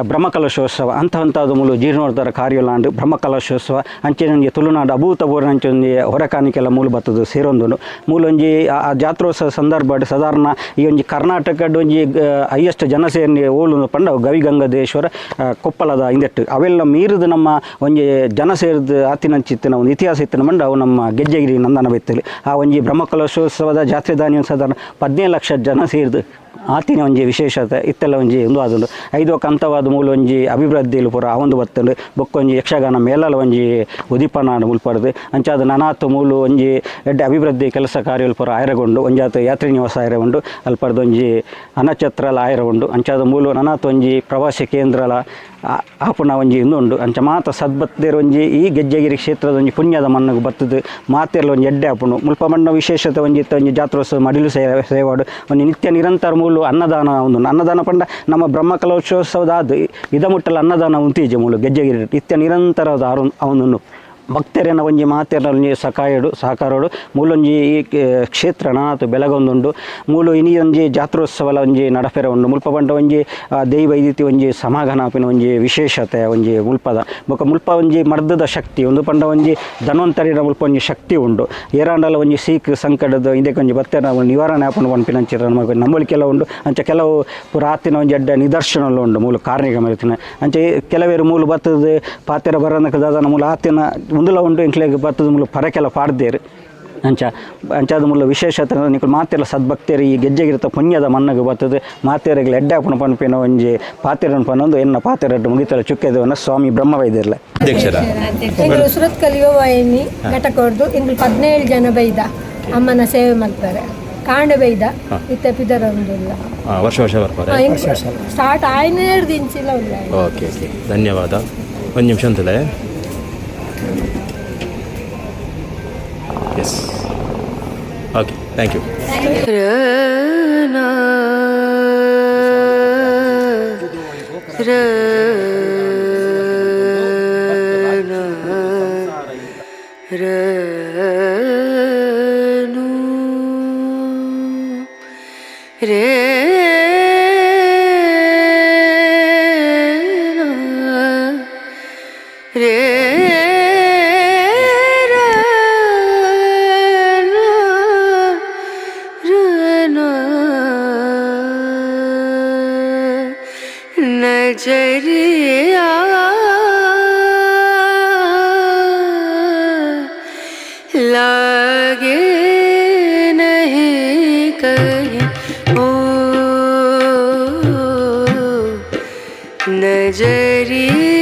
ಬ್ರಹ್ಮಕಲಶೋತ್ಸವ ಅಂಥದ್ದು ಮೂಲು ಜೀರ್ಣೋದ್ಧಾರ ಕಾರ್ಯಲಾಂಡು ಬ್ರಹ್ಮಕಲಶೋತ್ಸವ ಅಂಚೆನೊಂಜಿ ತುಳುನಾಡು ಅಭೂತಪೂರ್ವ ಅಂಚೊಂಜಿ ಹೊರಕಾಣಿಕೆಲ್ಲ ಮೂಲು ಬತ್ತದು ಸೇರೊಂದುಂಡು ಮೂಲೊಂಜಿ ಆ ಜಾತ್ರೋತ್ಸವ ಸಂದರ್ಭ ಸದಾರಣ ಈ ಒಂಜಿ ಕರ್ನಾಟಕದ ಒಂಜಿ ಹೈಯೆಸ್ಟ್ ಜನ ಸೇರಿ ಓಲು ಪಂಡ ಗವಿಗಂಗಾಧೇಶ್ವರ ಕೊಪ್ಪಳದ ಹಿಂದೆಟ್ಟು ಅವೆಲ್ಲ ಮೀರಿದು ನಮ್ಮ ಒಂಜಿ ಜನ ಸೇರಿದ ಆತಿನಂಚಿತ್ತಿನ ಒಂದು ಇತಿಹಾಸ ಇತ್ತಿನ ಮಂಡ ಅವು ನಮ್ಮ ಗೆಜ್ಜೆಗಿರಿ ನಂದನ ಬೆತ್ತಲಿ ಆ ಒಂಜಿ ಬ್ರಹ್ಮಕಲಶೋತ್ಸವದ ಜಾತ್ರೆ ದಾನಿ ಸಾಧಾರಣ 17 ಲಕ್ಷ ಜನ ಸೇರಿದು ಆತಿನ ಒಂಜಿ ವಿಶೇಷತೆ ಇತ್ತೆಲ್ಲ ಒಂಜಿ ಒಂದು ಆದುಂಡು 5 ಕಂತವಾದ ಮೂಲ ಒಂಜಿ ಅಭಿವೃದ್ಧಿಲು ಪೂರ ಅವಂದು ಬತ್ತುಂಡು ಬೊಕ್ಕೊಂಜಿ ಯಕ್ಷಗಾನ ಮೇಲಲ ಒಂಜಿ ಉದಿಪನಾಡು ಮುಲ್ಪಡ್ದು ಅಂಚಾದ ನನಾತು ಮೂಲು ಒಂಜಿ ಎಡ್ಡೆ ಅಭಿವೃದ್ಧಿ ಕೆಲಸ ಕಾರ್ಯಲು ಪೂರ ಆಯ್ರಗೊಂಡು ಒಂಜಾತು ಯಾತ್ರಿ ನಿವಾಸ ಆಯ್ರಗೊಂಡು ಅಲ್ಪಡ್ದು ಒಂಜಿ ಅನಚತ್ರಲ ಆಯ್ರಗೊಂಡು ಅಂಚಾದ ಮೂಲು ನನಾತು ಒಂಜಿ ಪ್ರವಾಸಿ ಕೇಂದ್ರಲ ಆಪುನ ಒಂಜಿ ಇನ್ನುಂಡು ಅಂಚ ಮಾತ ಸದ್ಬತ್ತೇರು ಒಂಜಿ ಈ ಗೆಜ್ಜೆಗಿರಿ ಕ್ಷೇತ್ರದ ಒಂಜಿ ಪುಣ್ಯದ ಮಣ್ಣಗೆ ಬತ್ತದು ಮಾತೆರ್ಲ ಒಂಜಿ ಎಡ್ಡೆ ಆಪುನು ಮುಲ್ಪ ಮಣ್ಣ ವಿಶೇಷತೆ ಒಂಜಿ ಒಂಜಿ ಜಾತ್ರೋತ್ಸವ ಮಡಿಲು ಸೇವಾಡು ಒಂಜಿ ನಿತ್ಯ ನಿರಂತರ ಮೂಲು ಅನ್ನದಾನ ಒಂದು ಅನ್ನದಾನ ಪಂಡ ನಮ್ಮ ಬ್ರಹ್ಮಕಲಶೋತ್ಸವದ ಅದು ಇದ ಮುಟ್ಟಲ ಅನ್ನದಾನ ಉಂತೀಜೆ ಮೂಲು ಗೆಜ್ಜೆಗಿರಿ ನಿತ್ಯ ನಿರಂತರದ ಅವನು ಭಕ್ತರೇನ ಒಂಜಿ ಮಾತೆರ್ನ ಒಂಜಿ ಸಹಕಾರೋಡು ಮೂಲೊಂಜಿ ಈ ಕ್ಷೇತ್ರ ನಾತು ಬೆಳಗೊಂದುಂಡು ಮೂಲು ಇನಿ ಒಂಜಿ ಜಾತ್ರೋತ್ಸವಲ ಒಂಜಿ ನಡಪೆರ ಉಂಡು ಮುಲ್ಪ ಪಂಡ ಒಂಜಿ ದೈವೈದಿತಿ ಒಂಜಿ ಸಮಾಗನಾಪಿನ ಒಂಜಿ ವಿಶೇಷತೆ ಒಂಜಿ ಮುಲ್ಪದ ಬೊಕ ಮುಲ್ಪ ಒಂಜಿ ಮರ್ದದ ಶಕ್ತಿ ಒಂದು ಪಂಡ ಒಂಜಿ ಧನ್ವಂತರಿನ ಮುಲ್ಪ ಒಂಜಿ ಶಕ್ತಿ ಉಂಡು ಏರಾಂಡಲ ಒಂಜಿ ಸೀಕ್ ಸಂಕಟದ ಹಿಂದಕ್ಕೆ ಒಂಜಿ ಬತ್ತೆರ ನಿವಾರಣೆ ಆಪುನ ಪನ್ಪಿನಂಚಿರ ನಮಗೆ ನಂಬಳಿಕೆಲ್ಲ ಉಂಡು ಅಂಚ ಕೆಲವು ಪುರಾತಿನ ಒಂಜಿ ಅಡ್ಡ ನಿದರ್ಶನಲು ಉಂಡು ಮೂಲು ಕಾರ್ಣಿಕ ಮರಿತಿನ ಅಂಚೆ ಕೆಲವೇರು ಮೂಲು ಬತ್ತದ ಪಾತೆರ ಬರನಕ ದಾದನ ಮೂಲ ಆತಿನ ಮುಂದಲ ಉಂಟು ಇಂಕ್ಲೆಗೆ ಬತ್ತದ ಮೂಲ ಪರಕೆಲ್ಲ ಪಾಡ್ದೇರು ಅಂಚಾದ ಮೂಲ ವಿಶೇಷತೆ ನಿಖಲು ಮಾತೆಲ್ಲ ಸದ್ಭಕ್ತಿಯರು ಈ ಗೆಜ್ಜೆಗಿರ್ತ ಪುಣ್ಯದ ಮಣ್ಣಗೆ ಬರ್ತದೆ ಮಾತೆಯರಿಗೆ ಎಡ್ಡೆ ಪುಣ ಪನ್ಪಿನ ಒಂಜಿ ಪಾತೆರನ್ನು ಪನ್ನೊಂದು ಎನ್ನ ಪಾತೆರಡ್ಡು ಮುಗಿತಲ್ಲ ಚುಕ್ಕೆದವನ್ನ ಸ್ವಾಮಿ ಬ್ರಹ್ಮವೈದ್ಯರ್ಲೆ ಅಧ್ಯಕ್ಷರ ಎಂಗಳು ಸುರತ್ ಕಲಿಯುವ ವಾಹಿನಿ ಘಟಕದ್ದು ಎಂಗಳು 17 ಜನ ಬೈದ ಅಮ್ಮನ ಸೇವೆ ಮಾಡ್ತಾರೆ ಕಾಂಡೆ ಬೈದ ಇತ್ತ ಪಿದರೊಂದಿಲ್ಲ ವರ್ಷ ಬರ್ತಾರೆ ಸ್ಟಾರ್ಟ್ ಆಯ್ನ 2 ದಿನಸಿಲ್ಲ ಓಕೆ ಧನ್ಯವಾದ ಒಂದು ನಿಮಿಷ ಅಂತಲೇ ಎಸ್ ಓಕೆ ಥ್ಯಾಂಕ್ ಯು नजरिया लागे नहीं कहीं ओ नजरिया